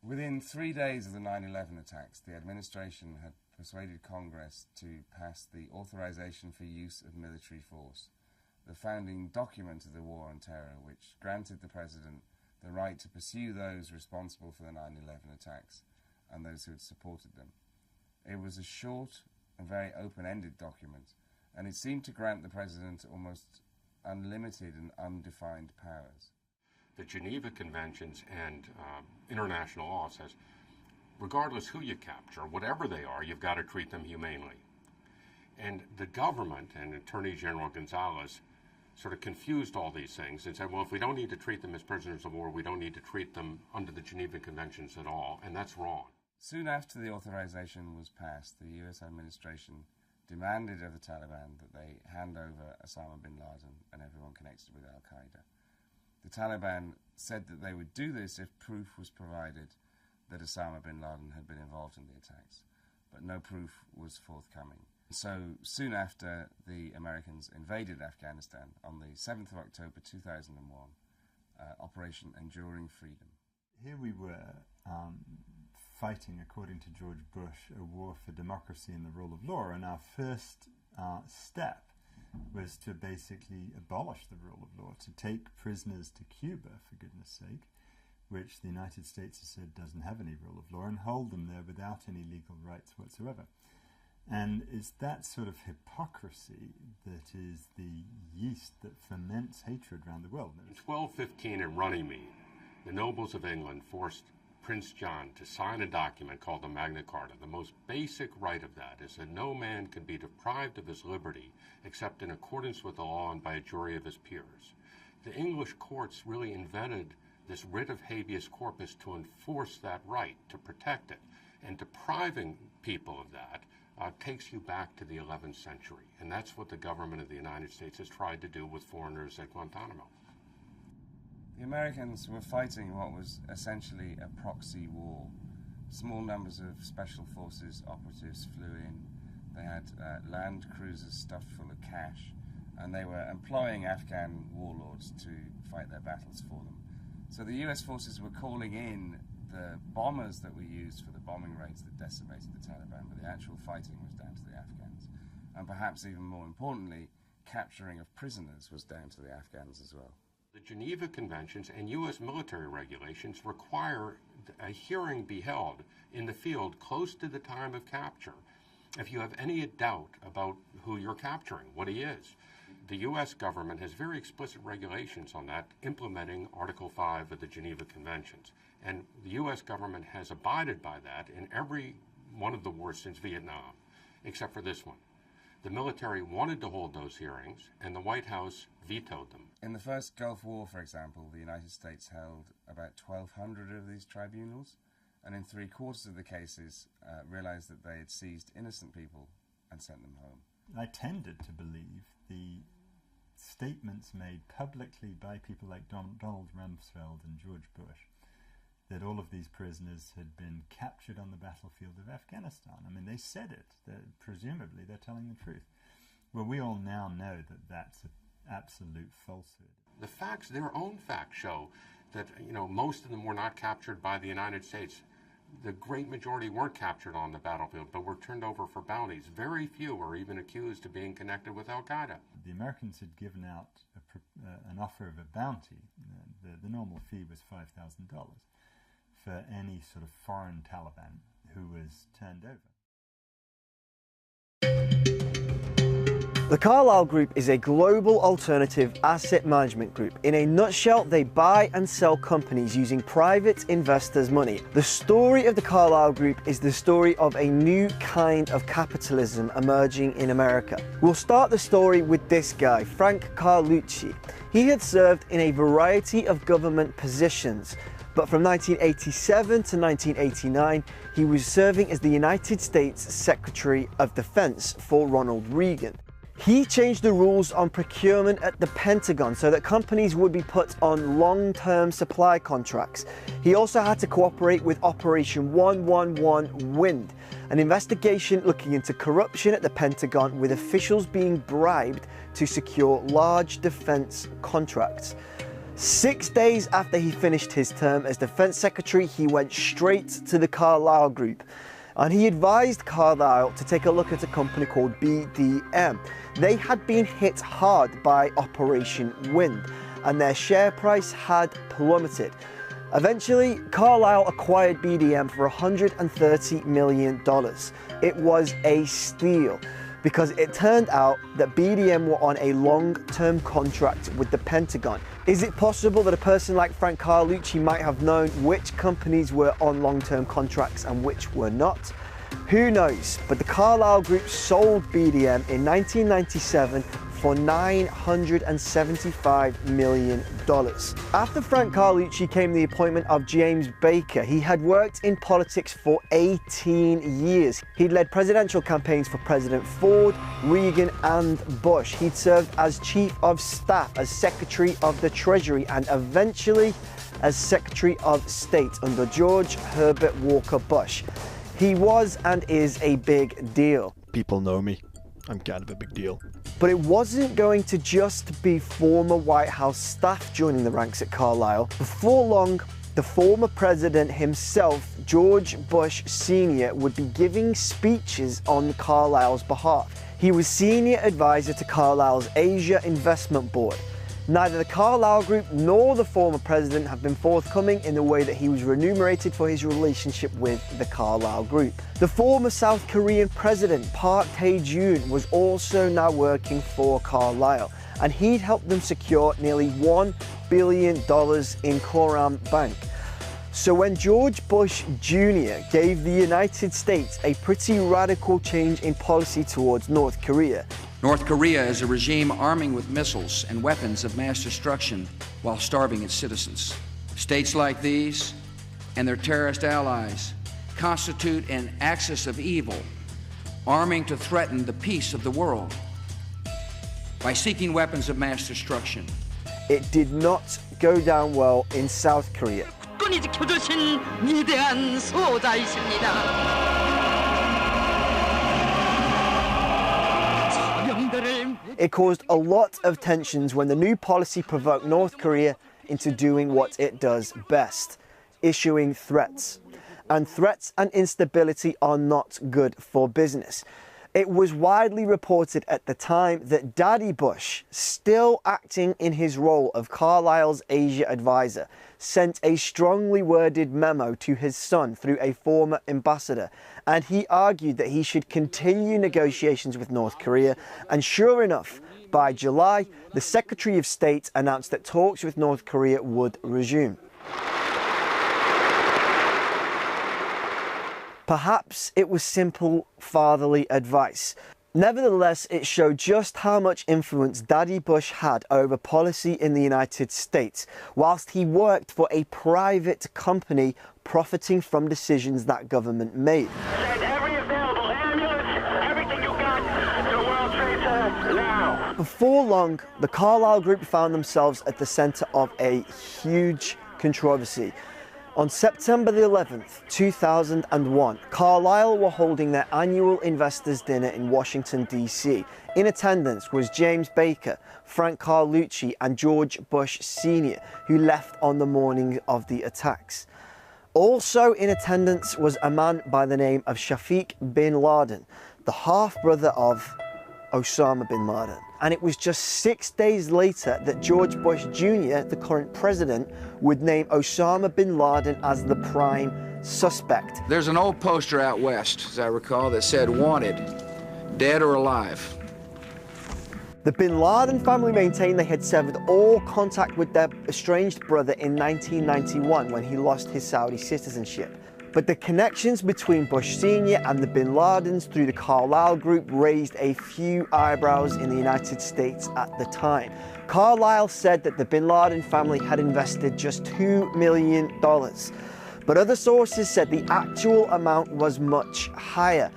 Within 3 days of the 9/11 attacks, the administration had persuaded Congress to pass the Authorization for Use of Military Force, the founding document of the war on terror, which granted the President the right to pursue those responsible for the 9/11 attacks and those who had supported them. It was a short and very open-ended document, and it seemed to grant the President almost unlimited and undefined powers. The Geneva Conventions and international law says, regardless who you capture, whatever they are, you've got to treat them humanely. And the government and Attorney General Gonzalez sort of confused all these things and said, well, if we don't need to treat them as prisoners of war, we don't need to treat them under the Geneva Conventions at all, and that's wrong. Soon after the authorization was passed, the U.S. administration demanded of the Taliban that they hand over Osama bin Laden and everyone connected with al-Qaeda. The Taliban said that they would do this if proof was provided that Osama bin Laden had been involved in the attacks, but no proof was forthcoming. So soon after, the Americans invaded Afghanistan on the 7th of October 2001, Operation Enduring Freedom. Here we were fighting, according to George Bush, a war for democracy and the rule of law, and our first step was to basically abolish the rule of law, to take prisoners to Cuba, for goodness sake, which the United States has said doesn't have any rule of law, and hold them there without any legal rights whatsoever. And it's that sort of hypocrisy that is the yeast that ferments hatred around the world. In 1215 in Runnymede, the nobles of England forced Prince John to sign a document called the Magna Carta. The most basic right of that is that no man can be deprived of his liberty except in accordance with the law and by a jury of his peers. The English courts really invented this writ of habeas corpus to enforce that right, to protect it. And depriving people of that takes you back to the 11th century. And that's what the government of the United States has tried to do with foreigners at Guantanamo. The Americans were fighting what was essentially a proxy war. Small numbers of special forces operatives flew in. They had land cruisers stuffed full of cash, and they were employing Afghan warlords to fight their battles for them. So the US forces were calling in the bombers that were used for the bombing raids that decimated the Taliban, but the actual fighting was down to the Afghans. And perhaps even more importantly, capturing of prisoners was down to the Afghans as well. The Geneva Conventions and U.S. military regulations require a hearing be held in the field close to the time of capture. If you have any doubt about who you're capturing, what he is, the U.S. government has very explicit regulations on that, implementing Article 5 of the Geneva Conventions. And the U.S. government has abided by that in every one of the wars since Vietnam, except for this one. The military wanted to hold those hearings, and the White House vetoed them. In the first Gulf War, for example, the United States held about 1,200 of these tribunals, and in 3/4 of the cases realized that they had seized innocent people and sent them home. I tended to believe the statements made publicly by people like Donald Rumsfeld and George Bush that all of these prisoners had been captured on the battlefield of Afghanistan. I mean, they said it. Presumably, they're telling the truth. Well, we all now know that that's an absolute falsehood. The facts, their own facts, show that most of them were not captured by the United States. The great majority weren't captured on the battlefield, but were turned over for bounties. Very few were even accused of being connected with al-Qaeda. The Americans had given out an offer of a bounty. The normal fee was $5,000 for any sort of foreign Taliban who was turned over. The Carlyle Group is a global alternative asset management group. In a nutshell, they buy and sell companies using private investors' money. The story of the Carlyle Group is the story of a new kind of capitalism emerging in America. We'll start the story with this guy, Frank Carlucci. He had served in a variety of government positions, but from 1987 to 1989, he was serving as the United States Secretary of Defense for Ronald Reagan. He changed the rules on procurement at the Pentagon so that companies would be put on long-term supply contracts. He also had to cooperate with Operation 111 Wind, an investigation looking into corruption at the Pentagon with officials being bribed to secure large defense contracts. 6 days after he finished his term as Defense Secretary, he went straight to the Carlyle Group. And he advised Carlyle to take a look at a company called BDM. They had been hit hard by Operation Wind, and their share price had plummeted. Eventually, Carlyle acquired BDM for $130 million. It was a steal, because it turned out that BDM were on a long-term contract with the Pentagon. Is it possible that a person like Frank Carlucci might have known which companies were on long-term contracts and which were not? Who knows, but the Carlyle Group sold BDM in 1997 for $975 million. After Frank Carlucci came the appointment of James Baker. He had worked in politics for 18 years. He'd led presidential campaigns for President Ford, Reagan, and Bush. He'd served as Chief of Staff, as Secretary of the Treasury, and eventually as Secretary of State under George Herbert Walker Bush. He was and is a big deal. People know me. I'm kind of a big deal. But it wasn't going to just be former White House staff joining the ranks at Carlyle. Before long, the former president himself, George Bush Sr., would be giving speeches on Carlyle's behalf. He was senior advisor to Carlyle's Asia Investment Board. Neither the Carlyle Group nor the former president have been forthcoming in the way that he was remunerated for his relationship with the Carlyle Group. The former South Korean president, Park Tae-jun, was also now working for Carlyle, and he'd helped them secure nearly $1 billion in Coram Bank. So when George Bush Jr. gave the United States a pretty radical change in policy towards North Korea, North Korea is a regime arming with missiles and weapons of mass destruction while starving its citizens. States like these and their terrorist allies constitute an axis of evil, arming to threaten the peace of the world by seeking weapons of mass destruction. It did not go down well in South Korea. It caused a lot of tensions when the new policy provoked North Korea into doing what it does best, issuing threats. And threats and instability are not good for business. It was widely reported at the time that Daddy Bush, still acting in his role of Carlyle's Asia advisor, sent a strongly worded memo to his son through a former ambassador, and he argued that he should continue negotiations with North Korea. And sure enough, by July, the Secretary of State announced that talks with North Korea would resume. Perhaps it was simple fatherly advice. Nevertheless, it showed just how much influence Daddy Bush had over policy in the United States, whilst he worked for a private company profiting from decisions that government made. Send every available ambulance, everything you got to the World Trade Center now. Before long, the Carlyle Group found themselves at the center of a huge controversy. On September the 11th, 2001, Carlyle were holding their annual investors' dinner in Washington, D.C. In attendance was James Baker, Frank Carlucci, and George Bush Sr., who left on the morning of the attacks. Also in attendance was a man by the name of Shafiq bin Laden, the half-brother of Osama bin Laden. And it was just 6 days later that George Bush Jr., the current president, would name Osama bin Laden as the prime suspect. There's an old poster out west, as I recall, that said, "Wanted, dead or alive." The bin Laden family maintained they had severed all contact with their estranged brother in 1991 when he lost his Saudi citizenship. But the connections between Bush Sr. and the bin Ladens through the Carlyle Group raised a few eyebrows in the United States at the time. Carlyle said that the bin Laden family had invested just $2 million. But other sources said the actual amount was much higher.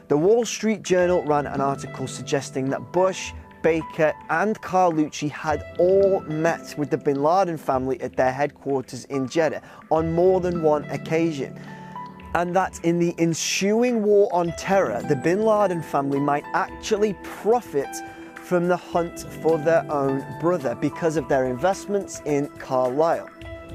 The Wall Street Journal ran an article suggesting that Bush, Baker and Carlucci had all met with the bin Laden family at their headquarters in Jeddah on more than one occasion. And that in the ensuing war on terror, the bin Laden family might actually profit from the hunt for their own brother because of their investments in Carlyle.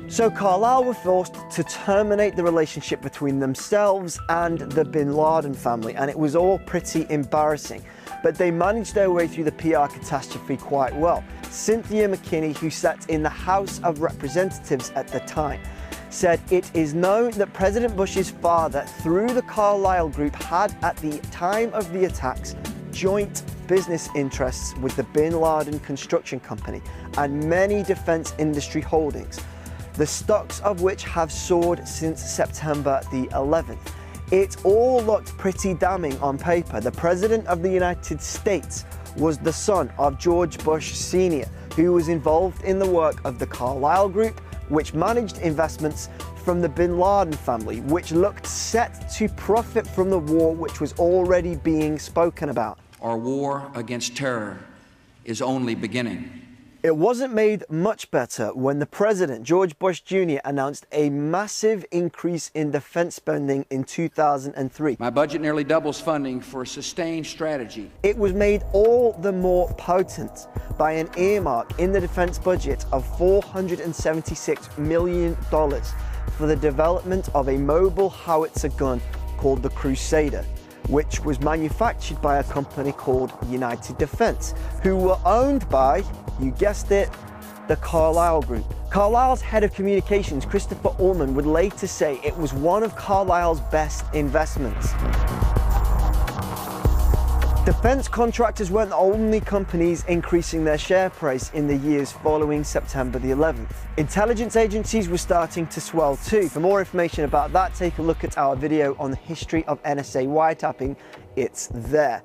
So Carlyle were forced to terminate the relationship between themselves and the bin Laden family, and it was all pretty embarrassing. But they managed their way through the PR catastrophe quite well. Cynthia McKinney, who sat in the House of Representatives at the time, said it is known that President Bush's father, through the Carlyle Group, had at the time of the attacks joint business interests with the bin Laden Construction Company and many defense industry holdings, the stocks of which have soared since September the 11th. It all looked pretty damning on paper. The President of the United States was the son of George Bush Sr., who was involved in the work of the Carlyle Group, which managed investments from the bin Laden family, which looked set to profit from the war which was already being spoken about. Our war against terror is only beginning. It wasn't made much better when the President, George Bush Jr., announced a massive increase in defense spending in 2003. My budget nearly doubles funding for a sustained strategy. It was made all the more potent by an earmark in the defense budget of $476 million for the development of a mobile howitzer gun called the Crusader, which was manufactured by a company called United Defense, who were owned by, you guessed it, the Carlyle Group. Carlyle's head of communications, Christopher Ullman, would later say it was one of Carlyle's best investments. Defense contractors weren't the only companies increasing their share price in the years following September the 11th. Intelligence agencies were starting to swell too. For more information about that, take a look at our video on the history of NSA wiretapping. It's there.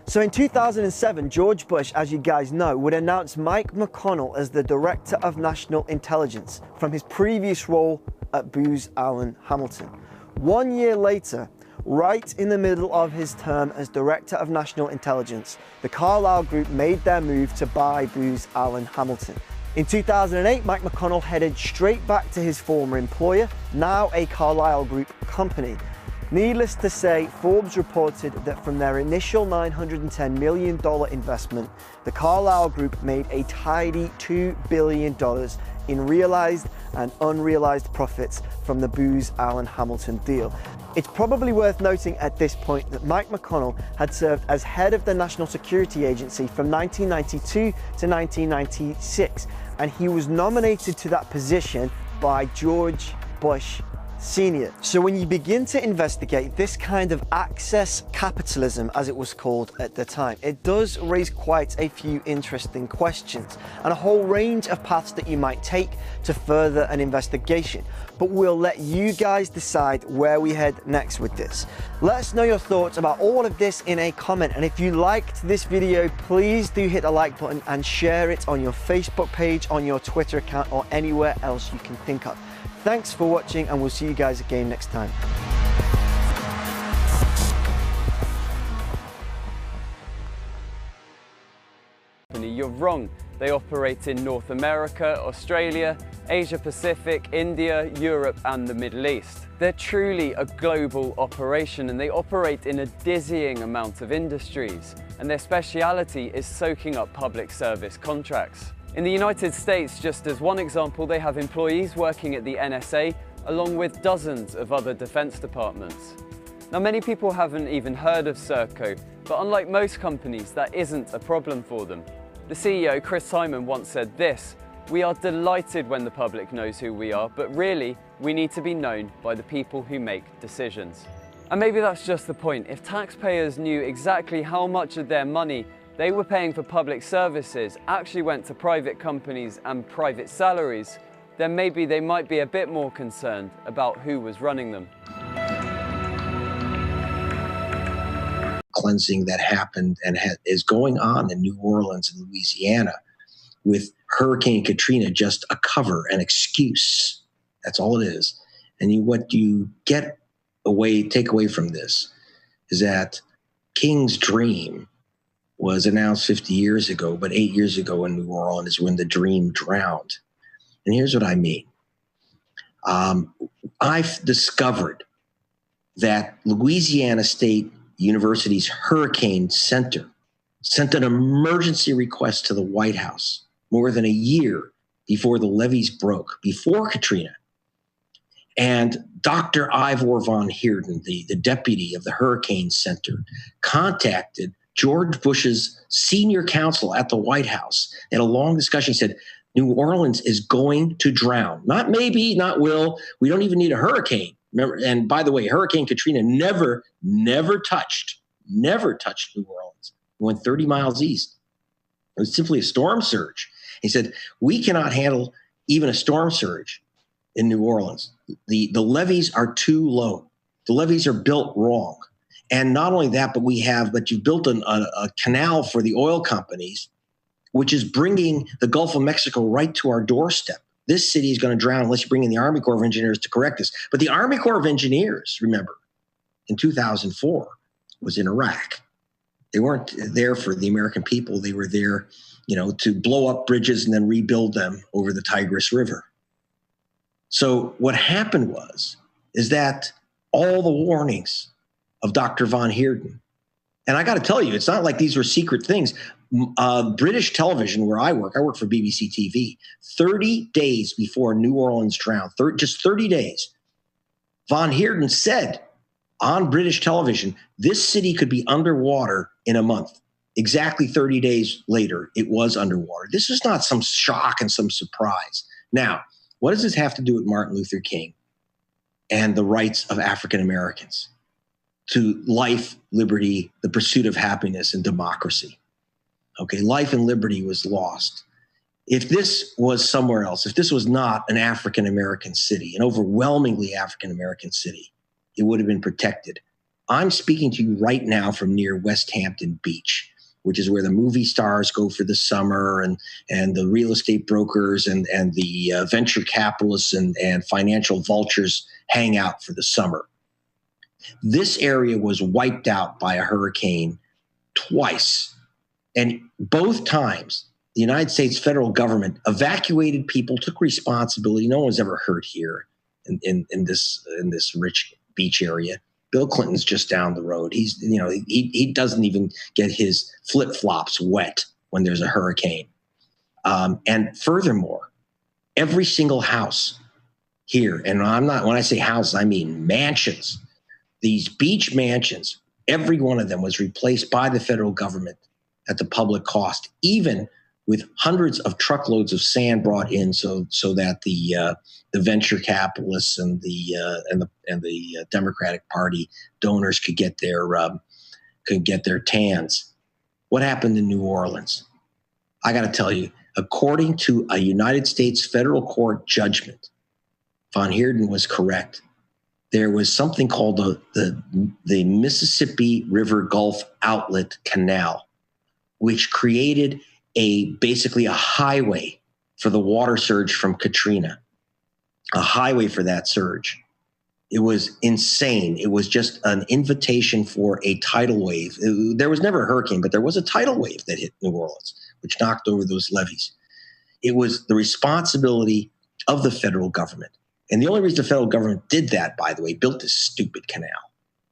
So in 2007, George Bush, as you guys know, would announce Mike McConnell as the Director of National Intelligence from his previous role at Booz Allen Hamilton. 1 year later, right in the middle of his term as Director of National Intelligence, the Carlyle Group made their move to buy Booz Allen Hamilton. In 2008, Mike McConnell headed straight back to his former employer, now a Carlyle Group company. Needless to say, Forbes reported that from their initial $910 million investment, the Carlyle Group made a tidy $2 billion in realized and unrealized profits from the Booz Allen Hamilton deal. It's probably worth noting at this point that Mike McConnell had served as head of the National Security Agency from 1992 to 1996, and he was nominated to that position by George Bush Sr. So when you begin to investigate this kind of access capitalism, as it was called at the time, it does raise quite a few interesting questions and a whole range of paths that you might take to further an investigation. But we'll let you guys decide where we head next with this. Let us know your thoughts about all of this in a comment, and if you liked this video, please do hit the like button and share it on your Facebook page, on your Twitter account, or anywhere else you can think of. Thanks for watching, and we'll see you guys again next time. You're wrong. They operate in North America, Australia, Asia Pacific, India, Europe and the Middle East. They're truly a global operation, and they operate in a dizzying amount of industries, and their speciality is soaking up public service contracts. In the United States, just as one example, they have employees working at the NSA along with dozens of other defense departments. Now, many people haven't even heard of Serco, but unlike most companies, that isn't a problem for them. The CEO, Chris Simon, once said this: "We are delighted when the public knows who we are, but really, we need to be known by the people who make decisions." And maybe that's just the point. If taxpayers knew exactly how much of their money they were paying for public services actually went to private companies and private salaries, then maybe they might be a bit more concerned about who was running them. Cleansing that happened and is going on in New Orleans and Louisiana with Hurricane Katrina just a cover, an excuse. That's all it is. And what you take away from this is that King's dream was announced 50 years ago, but 8 years ago in New Orleans is when the dream drowned. And here's what I mean. I've discovered that Louisiana State University's Hurricane Center sent an emergency request to the White House more than a year before the levees broke, before Katrina. And Dr. Ivor von Heerden, the deputy of the Hurricane Center, contacted George Bush's senior counsel at the White House. In a long discussion, he said, New Orleans is going to drown. Not maybe, not will. We don't even need a hurricane. Remember, and by the way, Hurricane Katrina never touched New Orleans. It went 30 miles east. It was simply a storm surge. He said, we cannot handle even a storm surge in New Orleans. The levees are too low. The levees are built wrong. And not only that, but you've built a canal for the oil companies, which is bringing the Gulf of Mexico right to our doorstep. This city is going to drown unless you bring in the Army Corps of Engineers to correct this. But the Army Corps of Engineers, remember, in 2004 was in Iraq. They weren't there for the American people. They were there, to blow up bridges and then rebuild them over the Tigris River. So what happened is that all the warnings of Dr. von Heerden, and I got to tell you, it's not like these were secret things. British television, where I work for BBC TV, 30 days before New Orleans drowned, just 30 days, von Heerden said on British television, this city could be underwater in a month. Exactly 30 days later, it was underwater. This is not some shock and some surprise. Now, what does this have to do with Martin Luther King and the rights of African Americans to life, liberty, the pursuit of happiness, and democracy? Okay, life and liberty was lost. If this was somewhere else, if this was not an African-American city, an overwhelmingly African-American city, it would have been protected. I'm speaking to you right now from near West Hampton Beach, which is where the movie stars go for the summer and the real estate brokers and the venture capitalists and financial vultures hang out for the summer. This area was wiped out by a hurricane twice. And both times, the United States federal government evacuated people, took responsibility. No one's ever hurt here in this rich beach area. Bill Clinton's just down the road. He doesn't even get his flip-flops wet when there's a hurricane. And furthermore, every single house here, and when I say houses, I mean mansions. These beach mansions, every one of them was replaced by the federal government at the public cost, even with hundreds of truckloads of sand brought in, so that the venture capitalists and the Democratic Party donors could get their tans. What happened in New Orleans? I got to tell you, according to a United States federal court judgment, von Heerden was correct. There was something called the Mississippi River Gulf Outlet Canal, which created basically a highway for the water surge from Katrina, a highway for that surge. It was insane. It was just an invitation for a tidal wave. There was never a hurricane, but there was a tidal wave that hit New Orleans, which knocked over those levees. It was the responsibility of the federal government. And the only reason the federal government did that, by the way, built this stupid canal,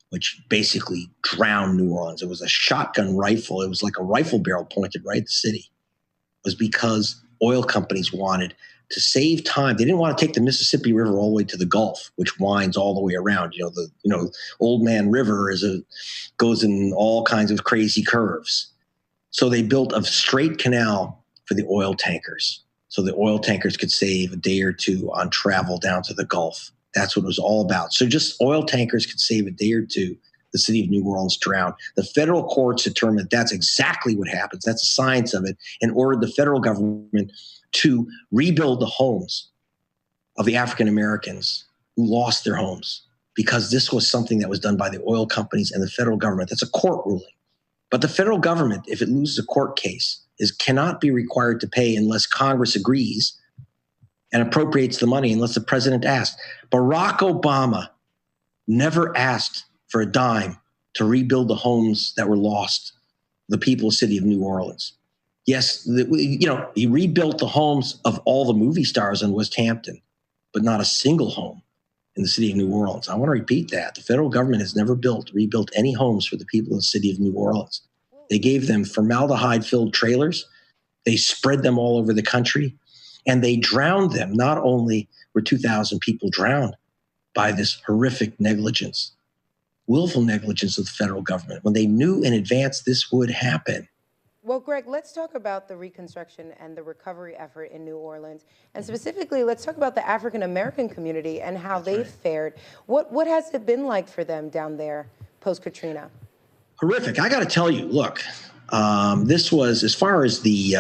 which basically drowned New Orleans. It was a shotgun rifle. It was like a rifle barrel pointed right at the city. It was because oil companies wanted to save time. They didn't want to take the Mississippi River all the way to the Gulf, which winds all the way around. Old Man River goes in all kinds of crazy curves. So they built a straight canal for the oil tankers, so the oil tankers could save a day or two on travel down to the Gulf. That's what it was all about. So just oil tankers could save a day or two. the city of New Orleans drowned. The federal courts determined that's exactly what happens. That's the science of it, and ordered the federal government to rebuild the homes of the African Americans who lost their homes, because this was something that was done by the oil companies and the federal government. That's a court ruling. But the federal government, if it loses a court case, cannot be required to pay unless Congress agrees and appropriates the money, unless the president asks. Barack Obama never asked for a dime to rebuild the homes that were lost, the people of the city of New Orleans. Yes, he rebuilt the homes of all the movie stars in West Hampton, but not a single home in the city of New Orleans. I want to repeat that. The federal government has never rebuilt any homes for the people of the city of New Orleans. They gave them formaldehyde-filled trailers. They spread them all over the country, and they drowned them. Not only were 2,000 people drowned by this horrific negligence, willful negligence of the federal government, when they knew in advance this would happen. Well, Greg, let's talk about the reconstruction and the recovery effort in New Orleans. And specifically, let's talk about the African-American community and how they've fared. What has it been like for them down there post-Katrina? Horrific. I got to tell you, look, this was, as far as the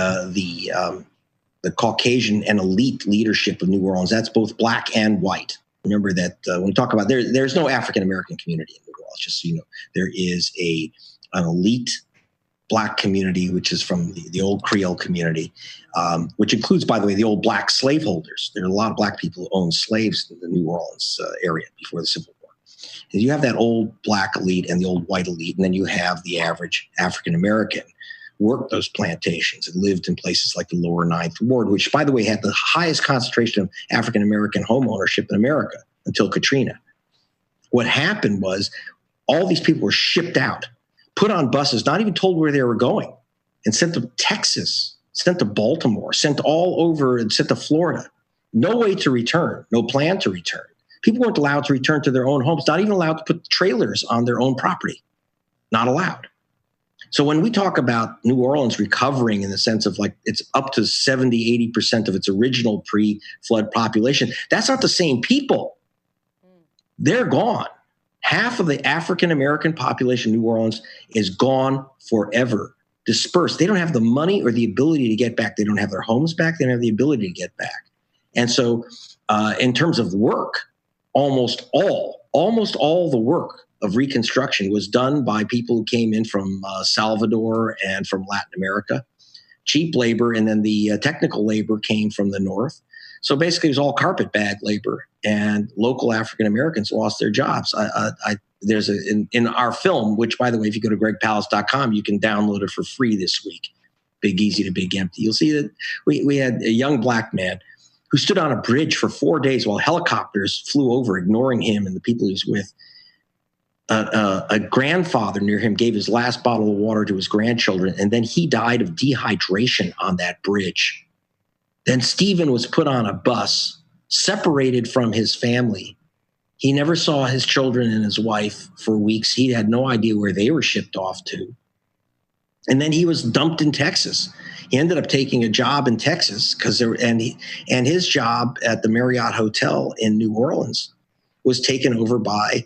Caucasian and elite leadership of New Orleans, that's both black and white. Remember that when we talk about, there's no African-American community in New Orleans, just so you know. There is an elite black community, which is from the old Creole community, which includes, by the way, the old black slaveholders. There are a lot of black people who owned slaves in the New Orleans area before the Civil War. And you have that old black elite and the old white elite, and then you have the average African-American worked those plantations and lived in places like the lower Ninth Ward, which, by the way, had the highest concentration of African-American home ownership in America until Katrina. What happened was all these people were shipped out, put on buses, not even told where they were going, and sent to Texas, sent to Baltimore, sent all over, and sent to Florida. No way to return, no plan to return. People weren't allowed to return to their own homes, not even allowed to put trailers on their own property. Not allowed. So when we talk about New Orleans recovering in the sense of like it's up to 70, 80% of its original pre-flood population, that's not the same people. They're gone. Half of the African-American population in New Orleans is gone forever, dispersed. They don't have the money or the ability to get back. They don't have their homes back. They don't have the ability to get back. And so in terms of work, almost all the work of reconstruction was done by people who came in from Salvador and from Latin America. Cheap labor, and then the technical labor came from the north. So basically, it was all carpetbag labor, and local African Americans lost their jobs. There's in our film, which, by the way, if you go to gregpalast.com, you can download it for free this week. Big Easy to Big Empty. You'll see that we had a young black man who stood on a bridge for 4 days while helicopters flew over, ignoring him and the people he was with. A grandfather near him gave his last bottle of water to his grandchildren, and then he died of dehydration on that bridge. Then Stephen was put on a bus, separated from his family. He never saw his children and his wife for weeks. He had no idea where they were shipped off to. And then he was dumped in Texas. He ended up taking a job in Texas and his job at the Marriott Hotel in New Orleans was taken over by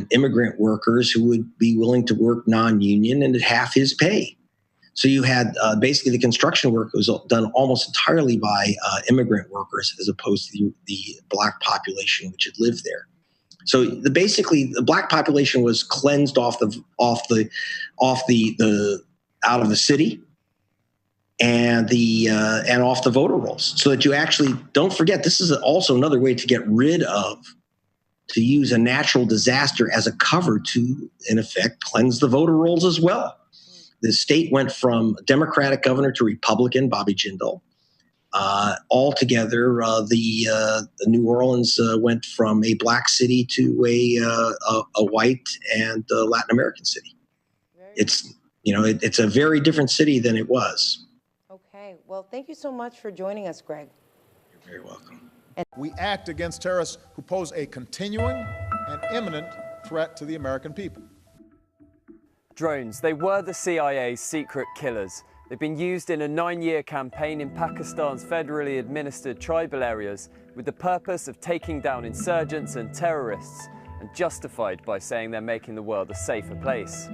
immigrant workers who would be willing to work non-union and at half his pay. So you had basically the construction work was done almost entirely by immigrant workers as opposed to the black population which had lived there. So basically the black population was cleansed out of the city and off the voter rolls, so that you actually don't forget. This is also another way to get rid of, to use a natural disaster as a cover to, in effect, cleanse the voter rolls as well. The state went from Democratic governor to Republican, Bobby Jindal. Altogether, the New Orleans went from a black city to a white and Latin American city. It's a very different city than it was. Okay. Well, thank you so much for joining us, Greg. You're very welcome. We act against terrorists who pose a continuing and imminent threat to the American people. Drones, they were the CIA's secret killers. They've been used in a 9-year campaign in Pakistan's federally administered tribal areas with the purpose of taking down insurgents and terrorists. and justified by saying they're making the world a safer place.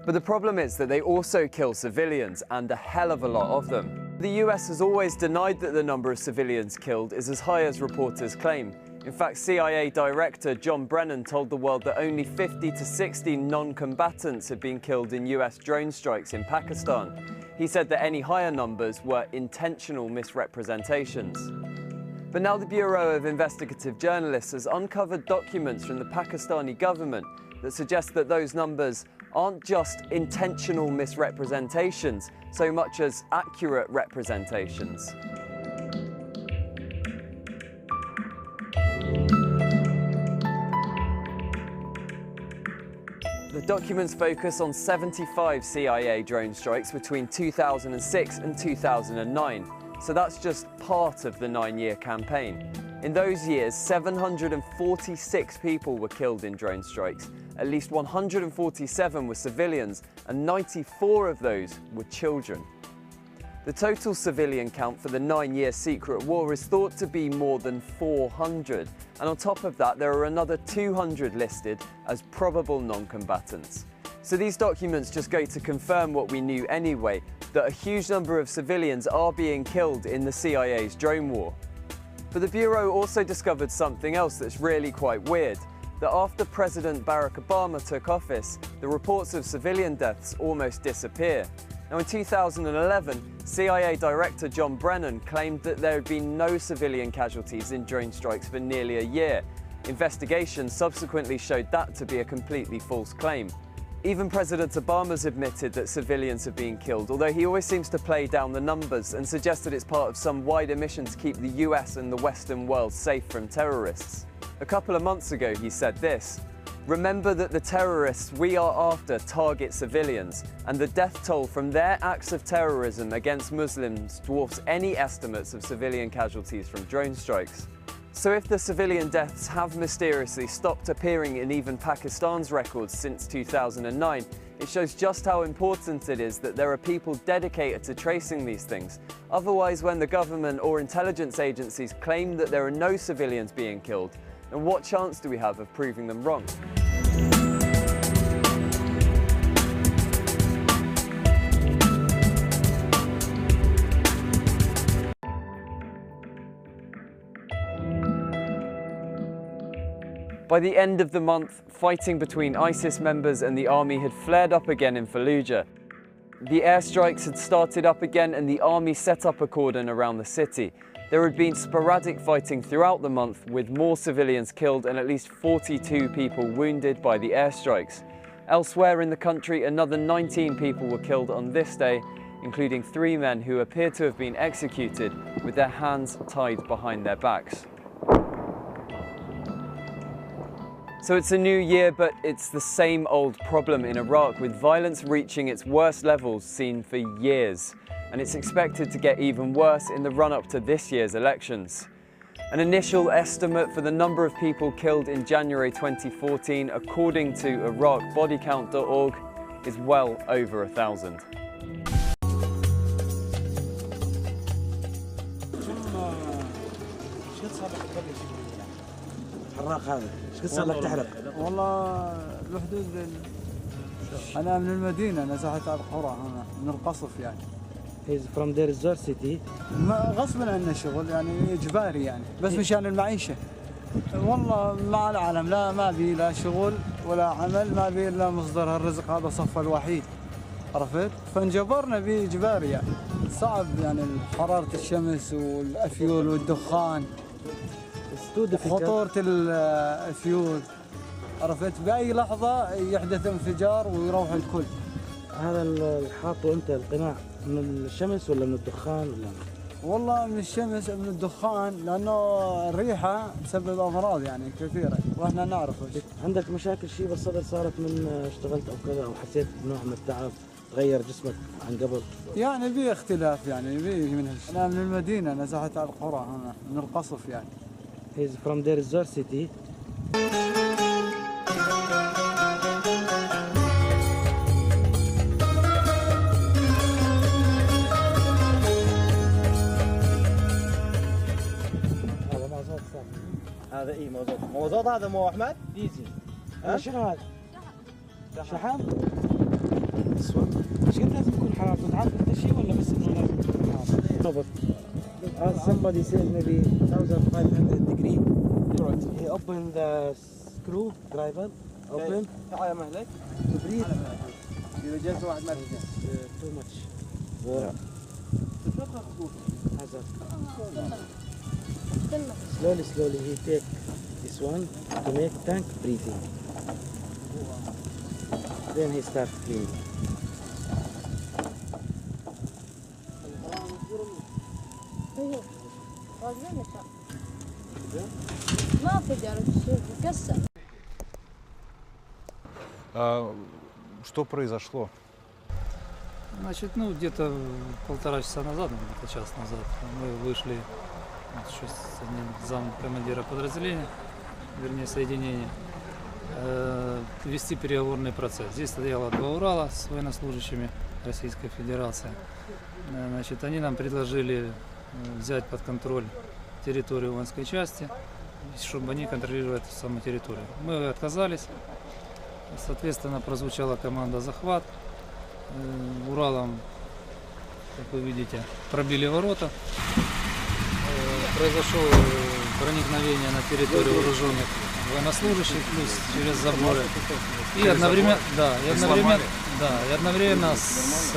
But the problem is that they also kill civilians, and a hell of a lot of them. The US has always denied that the number of civilians killed is as high as reporters claim. In fact, CIA Director John Brennan told the world that only 50 to 60 non-combatants had been killed in US drone strikes in Pakistan. He said that any higher numbers were intentional misrepresentations. But now the Bureau of Investigative Journalists has uncovered documents from the Pakistani government that suggest that those numbers aren't just intentional misrepresentations so much as accurate representations. The documents focus on 75 CIA drone strikes between 2006 and 2009, so that's just part of the 9-year campaign. In those years, 746 people were killed in drone strikes, at least 147 were civilians, and 94 of those were children. The total civilian count for the 9-year secret war is thought to be more than 400, and on top of that there are another 200 listed as probable non-combatants. So these documents just go to confirm what we knew anyway, that a huge number of civilians are being killed in the CIA's drone war. But the Bureau also discovered something else that's really quite weird, that after President Barack Obama took office, the reports of civilian deaths almost disappear. Now in 2011, CIA Director John Brennan claimed that there had been no civilian casualties in drone strikes for nearly a year. Investigations subsequently showed that to be a completely false claim. Even President Obama's admitted that civilians have been killed, although he always seems to play down the numbers and suggest that it's part of some wider mission to keep the US and the Western world safe from terrorists. A couple of months ago he said this: "Remember that the terrorists we are after target civilians, and the death toll from their acts of terrorism against Muslims dwarfs any estimates of civilian casualties from drone strikes." So if the civilian deaths have mysteriously stopped appearing in even Pakistan's records since 2009, it shows just how important it is that there are people dedicated to tracing these things. Otherwise, when the government or intelligence agencies claim that there are no civilians being killed, then what chance do we have of proving them wrong? By the end of the month, fighting between ISIS members and the army had flared up again in Fallujah. The airstrikes had started up again and the army set up a cordon around the city. There had been sporadic fighting throughout the month, with more civilians killed and at least 42 people wounded by the airstrikes. Elsewhere in the country, another 19 people were killed on this day, including 3 men who appear to have been executed with their hands tied behind their backs. So it's a new year, but it's the same old problem in Iraq, with violence reaching its worst levels seen for years. And it's expected to get even worse in the run-up to this year's elections. An initial estimate for the number of people killed in January 2014, according to IraqBodyCount.org, is well over 1,000. الحراق هذا ايش قد صار لك تحرق؟ والله بحدود انا من المدينه، نزحت على القرى هنا من القصف يعني. He's from Deir ez-Zor city. غصبا عنا شغل يعني اجباري يعني، بس مشان المعيشه. والله مع العالم لا ما بي لا شغل ولا عمل، ما بي الا مصدر الرزق، هذا صفه الوحيد. عرفت؟ فانجبرنا به اجباري يعني. صعب يعني حراره الشمس والافيول والدخان. خطورة الفيول، عرفت؟ بأي لحظة يحدث انفجار ويروح الكل. هذا الحاط أنت القناع من الشمس ولا من الدخان ولا؟ والله من الشمس، من الدخان، لأنه الريحة تسبب أمراض يعني كثيرة وإحنا نعرفه. عندك مشاكل شيء بالصدر صارت من اشتغلت أو كذا، أو حسيت بنوع من التعب تغير جسمك عن قبل؟ يعني بي اختلاف يعني بي من هالشيء. أنا من المدينة، نزحت على القرى هنا من القصف يعني. He's from Deir ez-Zor city. هذا ايه موزوت وزود هذا مو احمد ديزل شنو هذا؟ شحم؟ اسود ايش قد لازم يكون حرارته؟ تعرف انت شيء ولا بس انه لازم يكون حرارته؟ Somebody said maybe 1500 degree. He opened the screw driver. Open. تعال مهلك. To breathe. إذا جلس واحد ما too much. Slowly he take this one to make tank breathing. Then he start cleaning. ما فجر كسر. Что произошло? Значит, ну, где-то 1,5 часа назад, где-то час назад, мы вышли с одним замкомандира подразделения, вернее, соединения, вести переговорный процесс. Здесь стояло 2 Урала с военнослужащими Российской Федерации. Значит, они нам предложили взять под контроль территорию воинской части, чтобы они контролировали эту самую территорию. Мы отказались. Соответственно, прозвучала команда «Захват». Уралом, как вы видите, пробили ворота. Произошло проникновение на территорию вооруженных военнослужащих, плюс через заборы. И одновременно с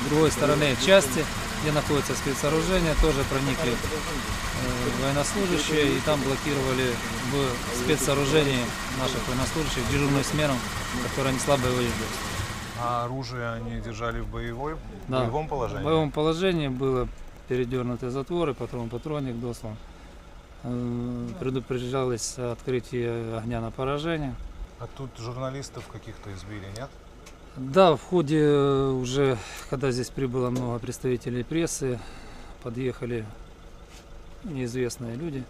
другой стороны части, где находятся спецсооружения, тоже проникли военнослужащие, и там блокировали в спецсооружении наших военнослужащих дежурную смену, которая несла боевые действия. А оружие они держали в боевом положении? В боевом положении было передернуты затворы, патроник дослан. Предупреждалось открытие огня на поражение. А тут журналистов каких-то избили, нет? Да, в ходе уже, когда здесь прибыло много представителей прессы, подъехали неизвестные люди,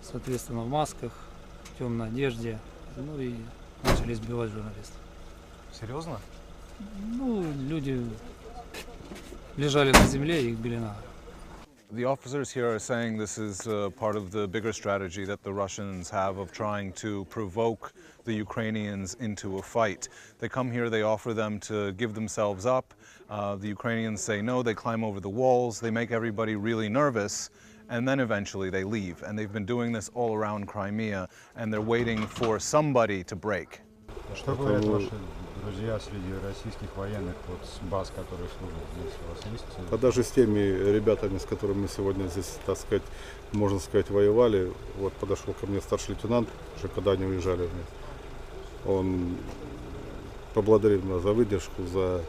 соответственно, в масках, в темной одежде, ну и начали избивать журналистов. Серьезно? Ну, люди лежали на земле и их били на. The officers here are saying this is part of the bigger strategy that the Russians have of trying to provoke the Ukrainians into a fight. They come here, they offer them to give themselves up. The Ukrainians say no, they climb over the walls, they make everybody really nervous, and then eventually they leave. And they've been doing this all around Crimea, and they're waiting for somebody to break. Что говорят ваши друзья среди российских военных с баз, которые служат здесь? У вас есть? А даже с теми ребятами, с которыми мы сегодня здесь, так сказать, можно сказать, воевали, вот подошел ко мне старший лейтенант, уже когда они уезжали вместе. Он поблагодарил меня за выдержку, за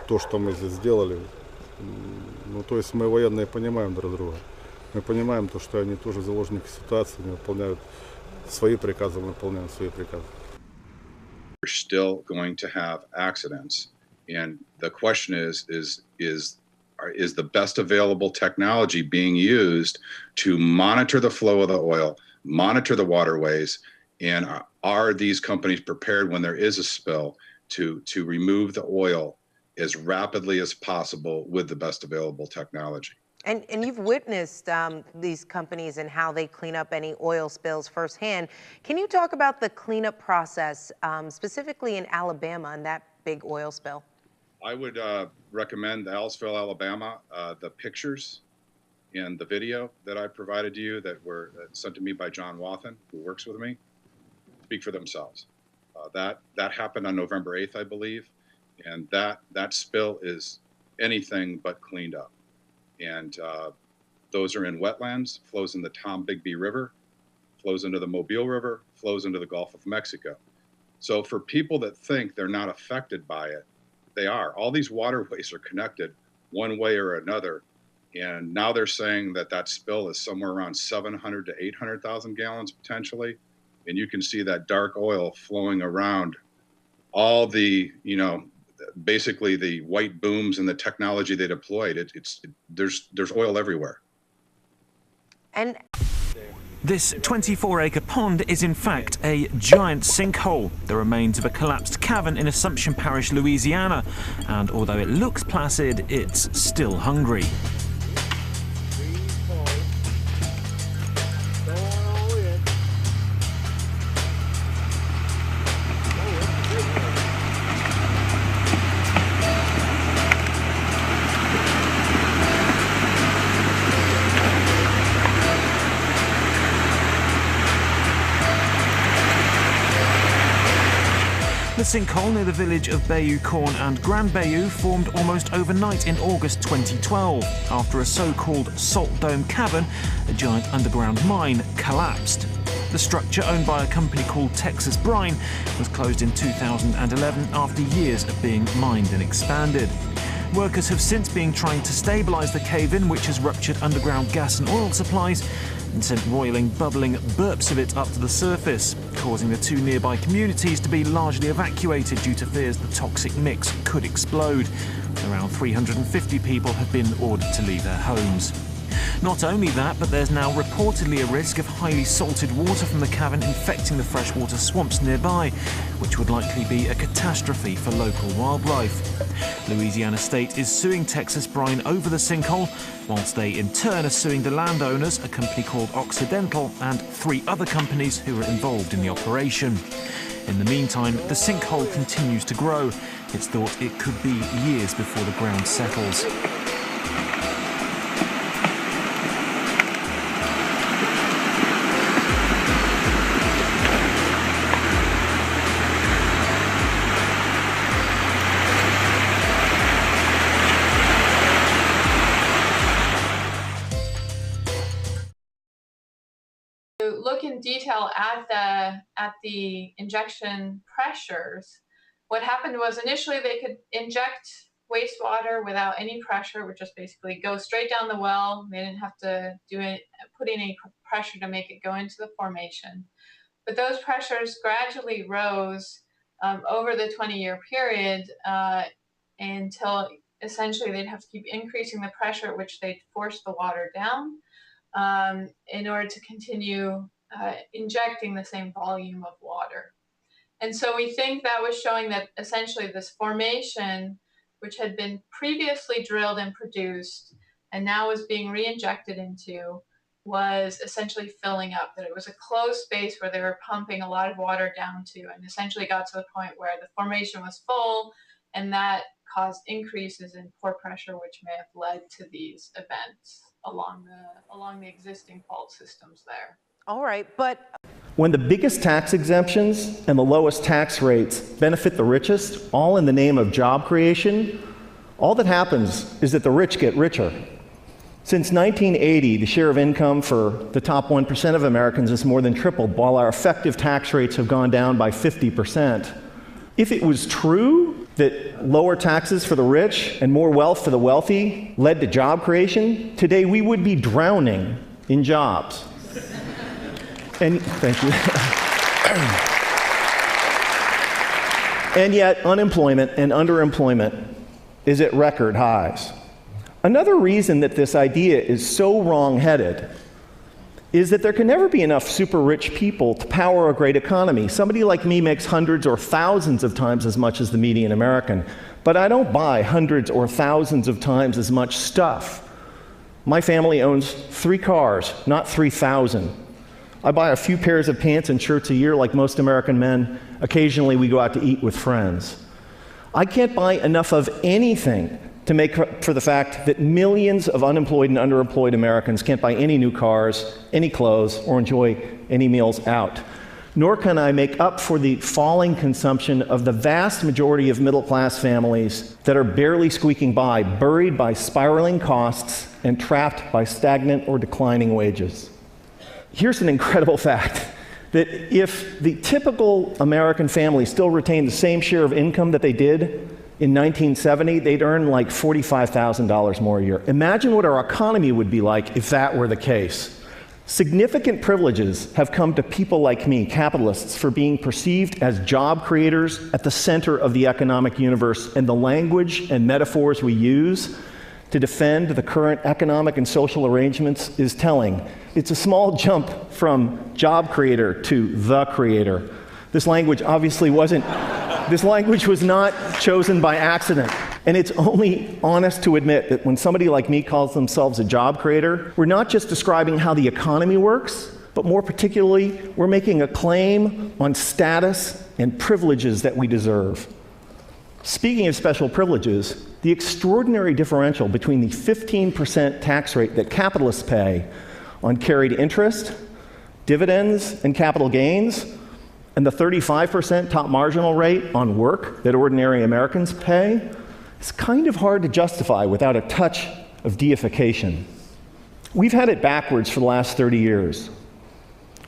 то, что мы здесь сделали. Ну, то есть мы военные понимаем друг друга. Мы понимаем то, что они тоже заложники ситуации, они выполняют свои приказы, мы выполняем свои приказы. We're still going to have accidents, and the question is the best available technology being used to monitor the flow of the oil, monitor the waterways, and are these companies prepared when there is a spill to remove the oil as rapidly as possible with the best available technology? And you've witnessed these companies and how they clean up any oil spills firsthand. Can you talk about the cleanup process, specifically in Alabama and that big oil spill? I would recommend Aliceville, Alabama. The pictures and the video that I provided to you that were sent to me by John Wathen, who works with me, speak for themselves. That happened on November 8th, I believe, and that spill is anything but cleaned up. And those are in wetlands, flows in the Tom Bigby River, flows into the Mobile River, flows into the Gulf of Mexico. So for people that think they're not affected by it, they are. All these waterways are connected one way or another. And now they're saying that spill is somewhere around 700 to 800,000 gallons potentially. And you can see that dark oil flowing around all the, basically the white booms and the technology they deployed. There's oil everywhere. And this 24-acre pond is in fact a giant sinkhole, the remains of a collapsed cavern in Assumption Parish, Louisiana. And although it looks placid, it's still hungry. The sinkhole near the village of Bayou Corn and Grand Bayou formed almost overnight in August 2012 after a so-called salt dome cavern, a giant underground mine, collapsed. The structure, owned by a company called Texas Brine, was closed in 2011 after years of being mined and expanded. Workers have since been trying to stabilise the cave-in, which has ruptured underground gas and oil supplies and sent roiling, bubbling burps of it up to the surface, causing the two nearby communities to be largely evacuated due to fears the toxic mix could explode. Around 350 people have been ordered to leave their homes. Not only that, but there's now reportedly a risk of highly salted water from the cavern infecting the freshwater swamps nearby, which would likely be a catastrophe for local wildlife. Louisiana State is suing Texas Brine over the sinkhole, whilst they in turn are suing the landowners, a company called Occidental, and 3 other companies who are involved in the operation. In the meantime, the sinkhole continues to grow. It's thought it could be years before the ground settles. Look in detail at the injection pressures. What happened was initially they could inject wastewater without any pressure. It would just basically go straight down the well. They didn't have to put in any pressure to make it go into the formation. But those pressures gradually rose over the 20-year period until essentially they'd have to keep increasing the pressure at which they'd force the water down in order to continue injecting the same volume of water. And so we think that was showing that essentially this formation, which had been previously drilled and produced and now was being re-injected into, was essentially filling up, that it was a closed space where they were pumping a lot of water down to, and essentially got to the point where the formation was full, and that caused increases in pore pressure, which may have led to these events along the existing fault systems there. All right, but when the biggest tax exemptions and the lowest tax rates benefit the richest, all in the name of job creation, all that happens is that the rich get richer. Since 1980, the share of income for the top 1% of Americans has more than tripled, while our effective tax rates have gone down by 50%. If it was true that lower taxes for the rich and more wealth for the wealthy led to job creation, today we would be drowning in jobs. And thank you. And yet unemployment and underemployment is at record highs. Another reason that this idea is so wrong-headed is that there can never be enough super rich people to power a great economy. Somebody like me makes hundreds or thousands of times as much as the median American, but I don't buy hundreds or thousands of times as much stuff. My family owns 3 cars, not 3,000. I buy a few pairs of pants and shirts a year like most American men. Occasionally we go out to eat with friends. I can't buy enough of anything to make up for the fact that millions of unemployed and underemployed Americans can't buy any new cars, any clothes, or enjoy any meals out. Nor can I make up for the falling consumption of the vast majority of middle-class families that are barely squeaking by, buried by spiraling costs and trapped by stagnant or declining wages. Here's an incredible fact, that if the typical American family still retained the same share of income that they did in 1970, they'd earn like $45,000 more a year. Imagine what our economy would be like if that were the case. Significant privileges have come to people like me, capitalists, for being perceived as job creators at the center of the economic universe, and the language and metaphors we use to defend the current economic and social arrangements is telling. It's a small jump from job creator to the creator. This language obviously this language was not chosen by accident. And it's only honest to admit that when somebody like me calls themselves a job creator, we're not just describing how the economy works, but more particularly, we're making a claim on status and privileges that we deserve. Speaking of special privileges, the extraordinary differential between the 15% tax rate that capitalists pay on carried interest, dividends, and capital gains, and the 35% top marginal rate on work that ordinary Americans pay is kind of hard to justify without a touch of deification. We've had it backwards for the last 30 years.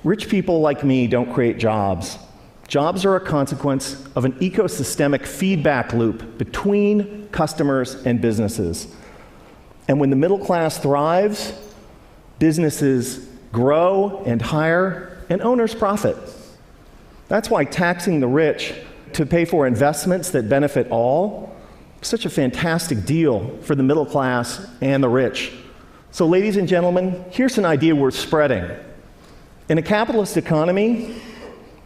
Rich people like me don't create jobs. Jobs are a consequence of an ecosystemic feedback loop between customers and businesses. And when the middle class thrives, businesses grow and hire, and owners profit. That's why taxing the rich to pay for investments that benefit all is such a fantastic deal for the middle class and the rich. So, ladies and gentlemen, here's an idea worth spreading. In a capitalist economy,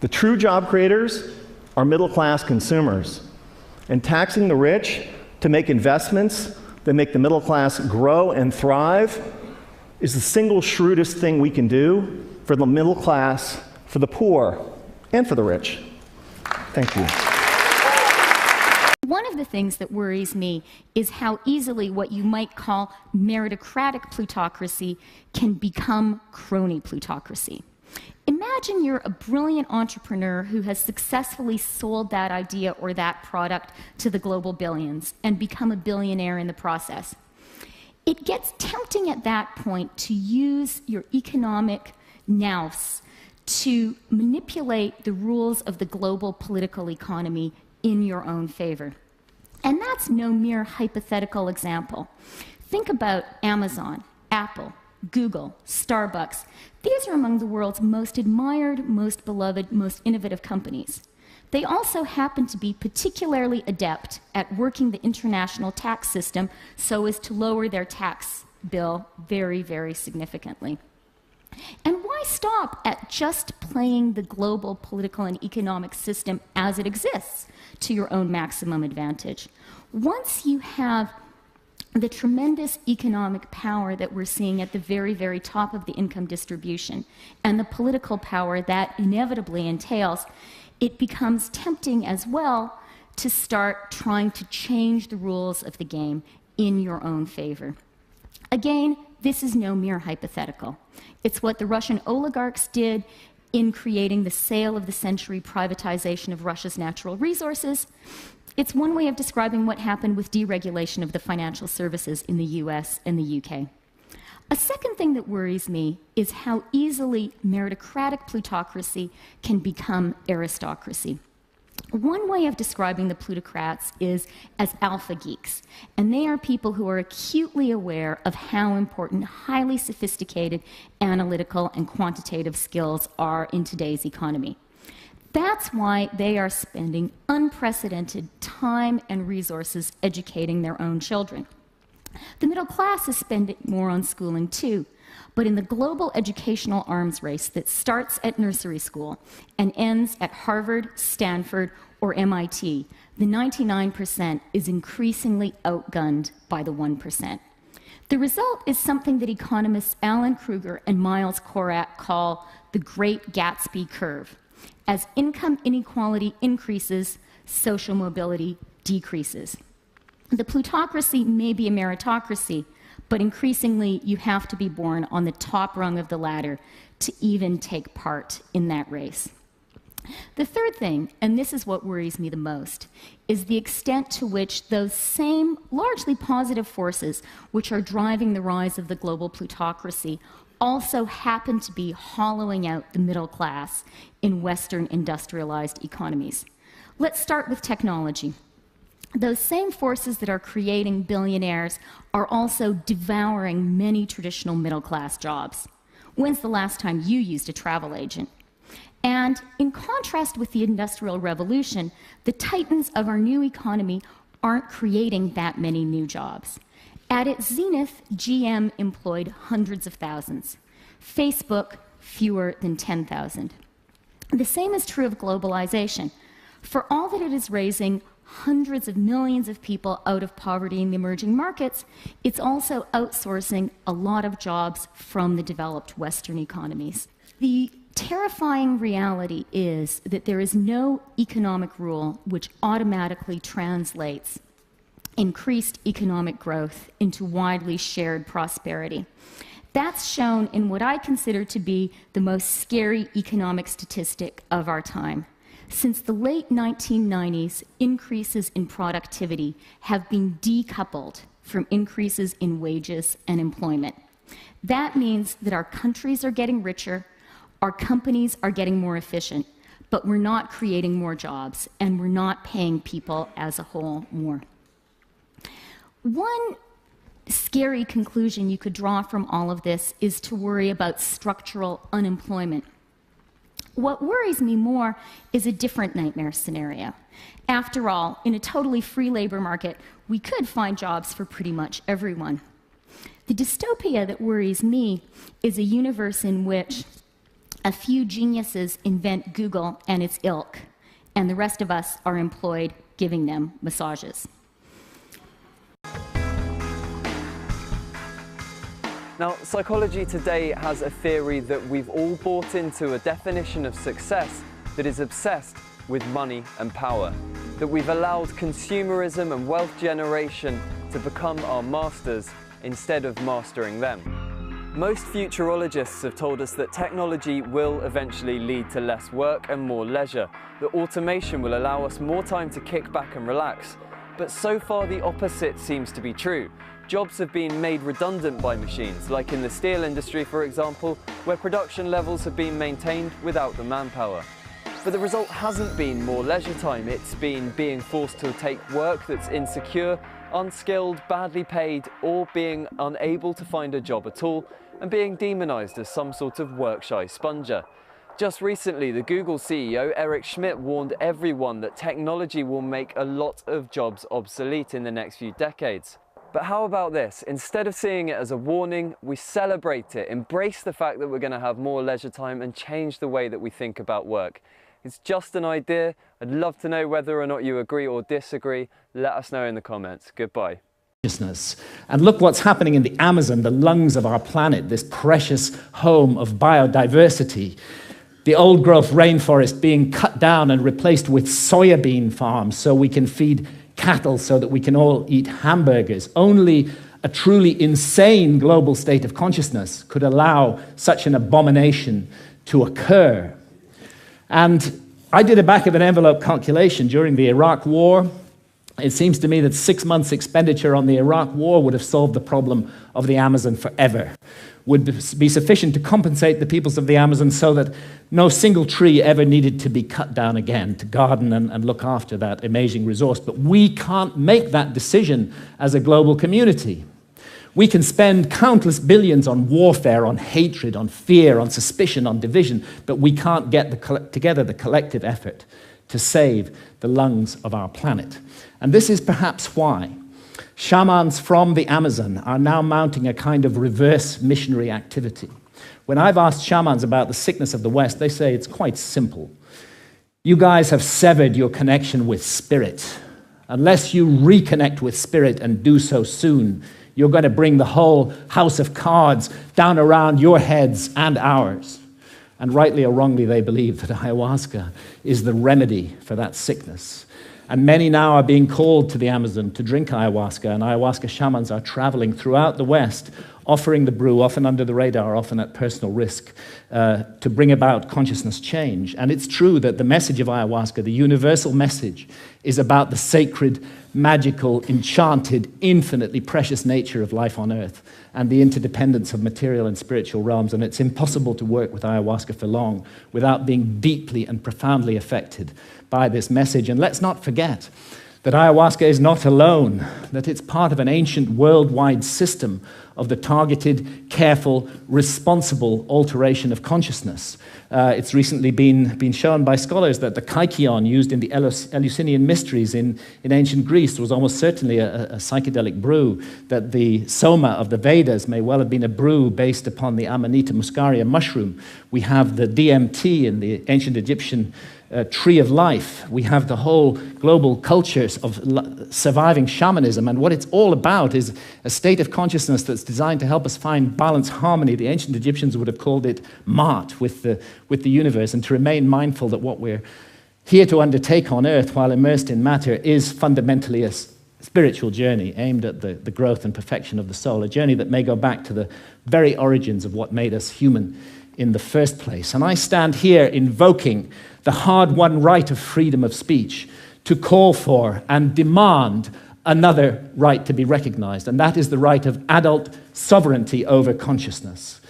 the true job creators are middle-class consumers. And taxing the rich to make investments that make the middle class grow and thrive is the single shrewdest thing we can do for the middle class, for the poor, and for the rich. Thank you. One of the things that worries me is how easily what you might call meritocratic plutocracy can become crony plutocracy. Imagine you're a brilliant entrepreneur who has successfully sold that idea or that product to the global billions and become a billionaire in the process. It gets tempting at that point to use your economic nous to manipulate the rules of the global political economy in your own favor. And that's no mere hypothetical example. Think about Amazon, Apple, Google, Starbucks. These are among the world's most admired, most beloved, most innovative companies. They also happen to be particularly adept at working the international tax system so as to lower their tax bill very, very significantly. And why stop at just playing the global political and economic system as it exists to your own maximum advantage? Once you have the tremendous economic power that we're seeing at the very, very top of the income distribution and the political power that inevitably entails, it becomes tempting as well to start trying to change the rules of the game in your own favor. Again, this is no mere hypothetical. It's what the Russian oligarchs did in creating the sale of the century privatization of Russia's natural resources. It's one way of describing what happened with deregulation of the financial services in the US and the UK. A second thing that worries me is how easily meritocratic plutocracy can become aristocracy. One way of describing the plutocrats is as alpha geeks, and they are people who are acutely aware of how important highly sophisticated analytical and quantitative skills are in today's economy. That's why they are spending unprecedented time and resources educating their own children. The middle class is spending more on schooling too, but in the global educational arms race that starts at nursery school and ends at Harvard, Stanford, or MIT, the 99% is increasingly outgunned by the 1%. The result is something that economists Alan Kruger and Miles Korak call the Great Gatsby curve. As income inequality increases, social mobility decreases. The plutocracy may be a meritocracy, but increasingly you have to be born on the top rung of the ladder to even take part in that race. The third thing, and this is what worries me the most, is the extent to which those same largely positive forces which are driving the rise of the global plutocracy also happen to be hollowing out the middle class in Western industrialized economies. Let's start with technology. Those same forces that are creating billionaires are also devouring many traditional middle-class jobs. When's the last time you used a travel agent? And in contrast with the Industrial Revolution, the titans of our new economy aren't creating that many new jobs. At its zenith, GM employed hundreds of thousands. Facebook, fewer than 10,000. The same is true of globalization. For all that it is raising hundreds of millions of people out of poverty in the emerging markets, it's also outsourcing a lot of jobs from the developed Western economies. The terrifying reality is that there is no economic rule which automatically translates increased economic growth into widely shared prosperity. That's shown in what I consider to be the most scary economic statistic of our time. Since the late 1990s, increases in productivity have been decoupled from increases in wages and employment. That means that our countries are getting richer, our companies are getting more efficient, but we're not creating more jobs, and we're not paying people as a whole more. One scary conclusion you could draw from all of this is to worry about structural unemployment. What worries me more is a different nightmare scenario. After all, in a totally free labor market, we could find jobs for pretty much everyone. The dystopia that worries me is a universe in which a few geniuses invent Google and its ilk, and the rest of us are employed giving them massages. Now, psychology today has a theory that we've all bought into a definition of success that is obsessed with money and power, that we've allowed consumerism and wealth generation to become our masters instead of mastering them. Most futurologists have told us that technology will eventually lead to less work and more leisure, that automation will allow us more time to kick back and relax. But so far the opposite seems to be true. Jobs have been made redundant by machines, like in the steel industry, for example, where production levels have been maintained without the manpower. But the result hasn't been more leisure time, it's been being forced to take work that's insecure, unskilled, badly paid, or being unable to find a job at all, and being demonized as some sort of work-shy sponger. Just recently, the Google CEO, Eric Schmidt, warned everyone that technology will make a lot of jobs obsolete in the next few decades. But how about this? Instead of seeing it as a warning, we celebrate it, embrace the fact that we're going to have more leisure time and change the way that we think about work. It's just an idea. I'd love to know whether or not you agree or disagree. Let us know in the comments. Goodbye. And look what's happening in the Amazon, the lungs of our planet, this precious home of biodiversity. The old-growth rainforest being cut down and replaced with soybean farms so we can feed cattle so that we can all eat hamburgers. Only a truly insane global state of consciousness could allow such an abomination to occur. And I did a back-of-an-envelope calculation during the Iraq War. It seems to me that 6 months' expenditure on the Iraq War would have solved the problem of the Amazon forever, would be sufficient to compensate the peoples of the Amazon so that no single tree ever needed to be cut down again to garden and look after that amazing resource. But we can't make that decision as a global community. We can spend countless billions on warfare, on hatred, on fear, on suspicion, on division, but we can't get together the collective effort to save the lungs of our planet. And this is perhaps why shamans from the Amazon are now mounting a kind of reverse missionary activity. When I've asked shamans about the sickness of the West, they say it's quite simple. You guys have severed your connection with spirit. Unless you reconnect with spirit and do so soon, you're going to bring the whole house of cards down around your heads and ours. And rightly or wrongly, they believe that ayahuasca is the remedy for that sickness. And many now are being called to the Amazon to drink ayahuasca, and ayahuasca shamans are traveling throughout the West, offering the brew, often under the radar, often at personal risk, to bring about consciousness change. And it's true that the message of ayahuasca, the universal message, is about the sacred, magical, enchanted, infinitely precious nature of life on Earth and the interdependence of material and spiritual realms. And it's impossible to work with ayahuasca for long without being deeply and profoundly affected by this message. And let's not forget that ayahuasca is not alone, that it's part of an ancient worldwide system of the targeted, careful, responsible alteration of consciousness. It's recently been shown by scholars that the kykeon used in the Eleusinian mysteries in ancient Greece was almost certainly a psychedelic brew, that the soma of the Vedas may well have been a brew based upon the Amanita muscaria mushroom. We have the DMT in the ancient Egyptian tree of life. We have the whole global cultures of surviving shamanism, and what it's all about is a state of consciousness that's designed to help us find balance, harmony. The ancient Egyptians would have called it Ma'at, with the universe, and to remain mindful that what we're here to undertake on Earth while immersed in matter is fundamentally a spiritual journey aimed at the growth and perfection of the soul, a journey that may go back to the very origins of what made us human in the first place. And I stand here invoking the hard-won right of freedom of speech to call for and demand another right to be recognized, and that is the right of adult sovereignty over consciousness.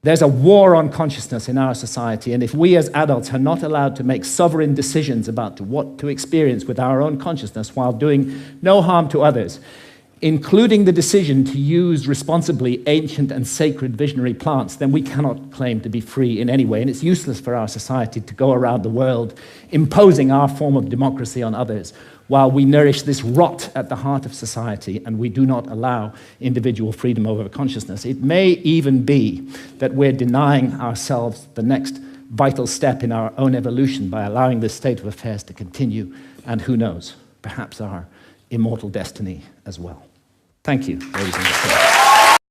There's a war on consciousness in our society, and if we as adults are not allowed to make sovereign decisions about what to experience with our own consciousness while doing no harm to others, including the decision to use responsibly ancient and sacred visionary plants, then we cannot claim to be free in any way, and it's useless for our society to go around the world imposing our form of democracy on others while we nourish this rot at the heart of society and we do not allow individual freedom over consciousness. It may even be that we're denying ourselves the next vital step in our own evolution by allowing this state of affairs to continue, and who knows, perhaps our immortal destiny as well. Thank you, ladies and gentlemen.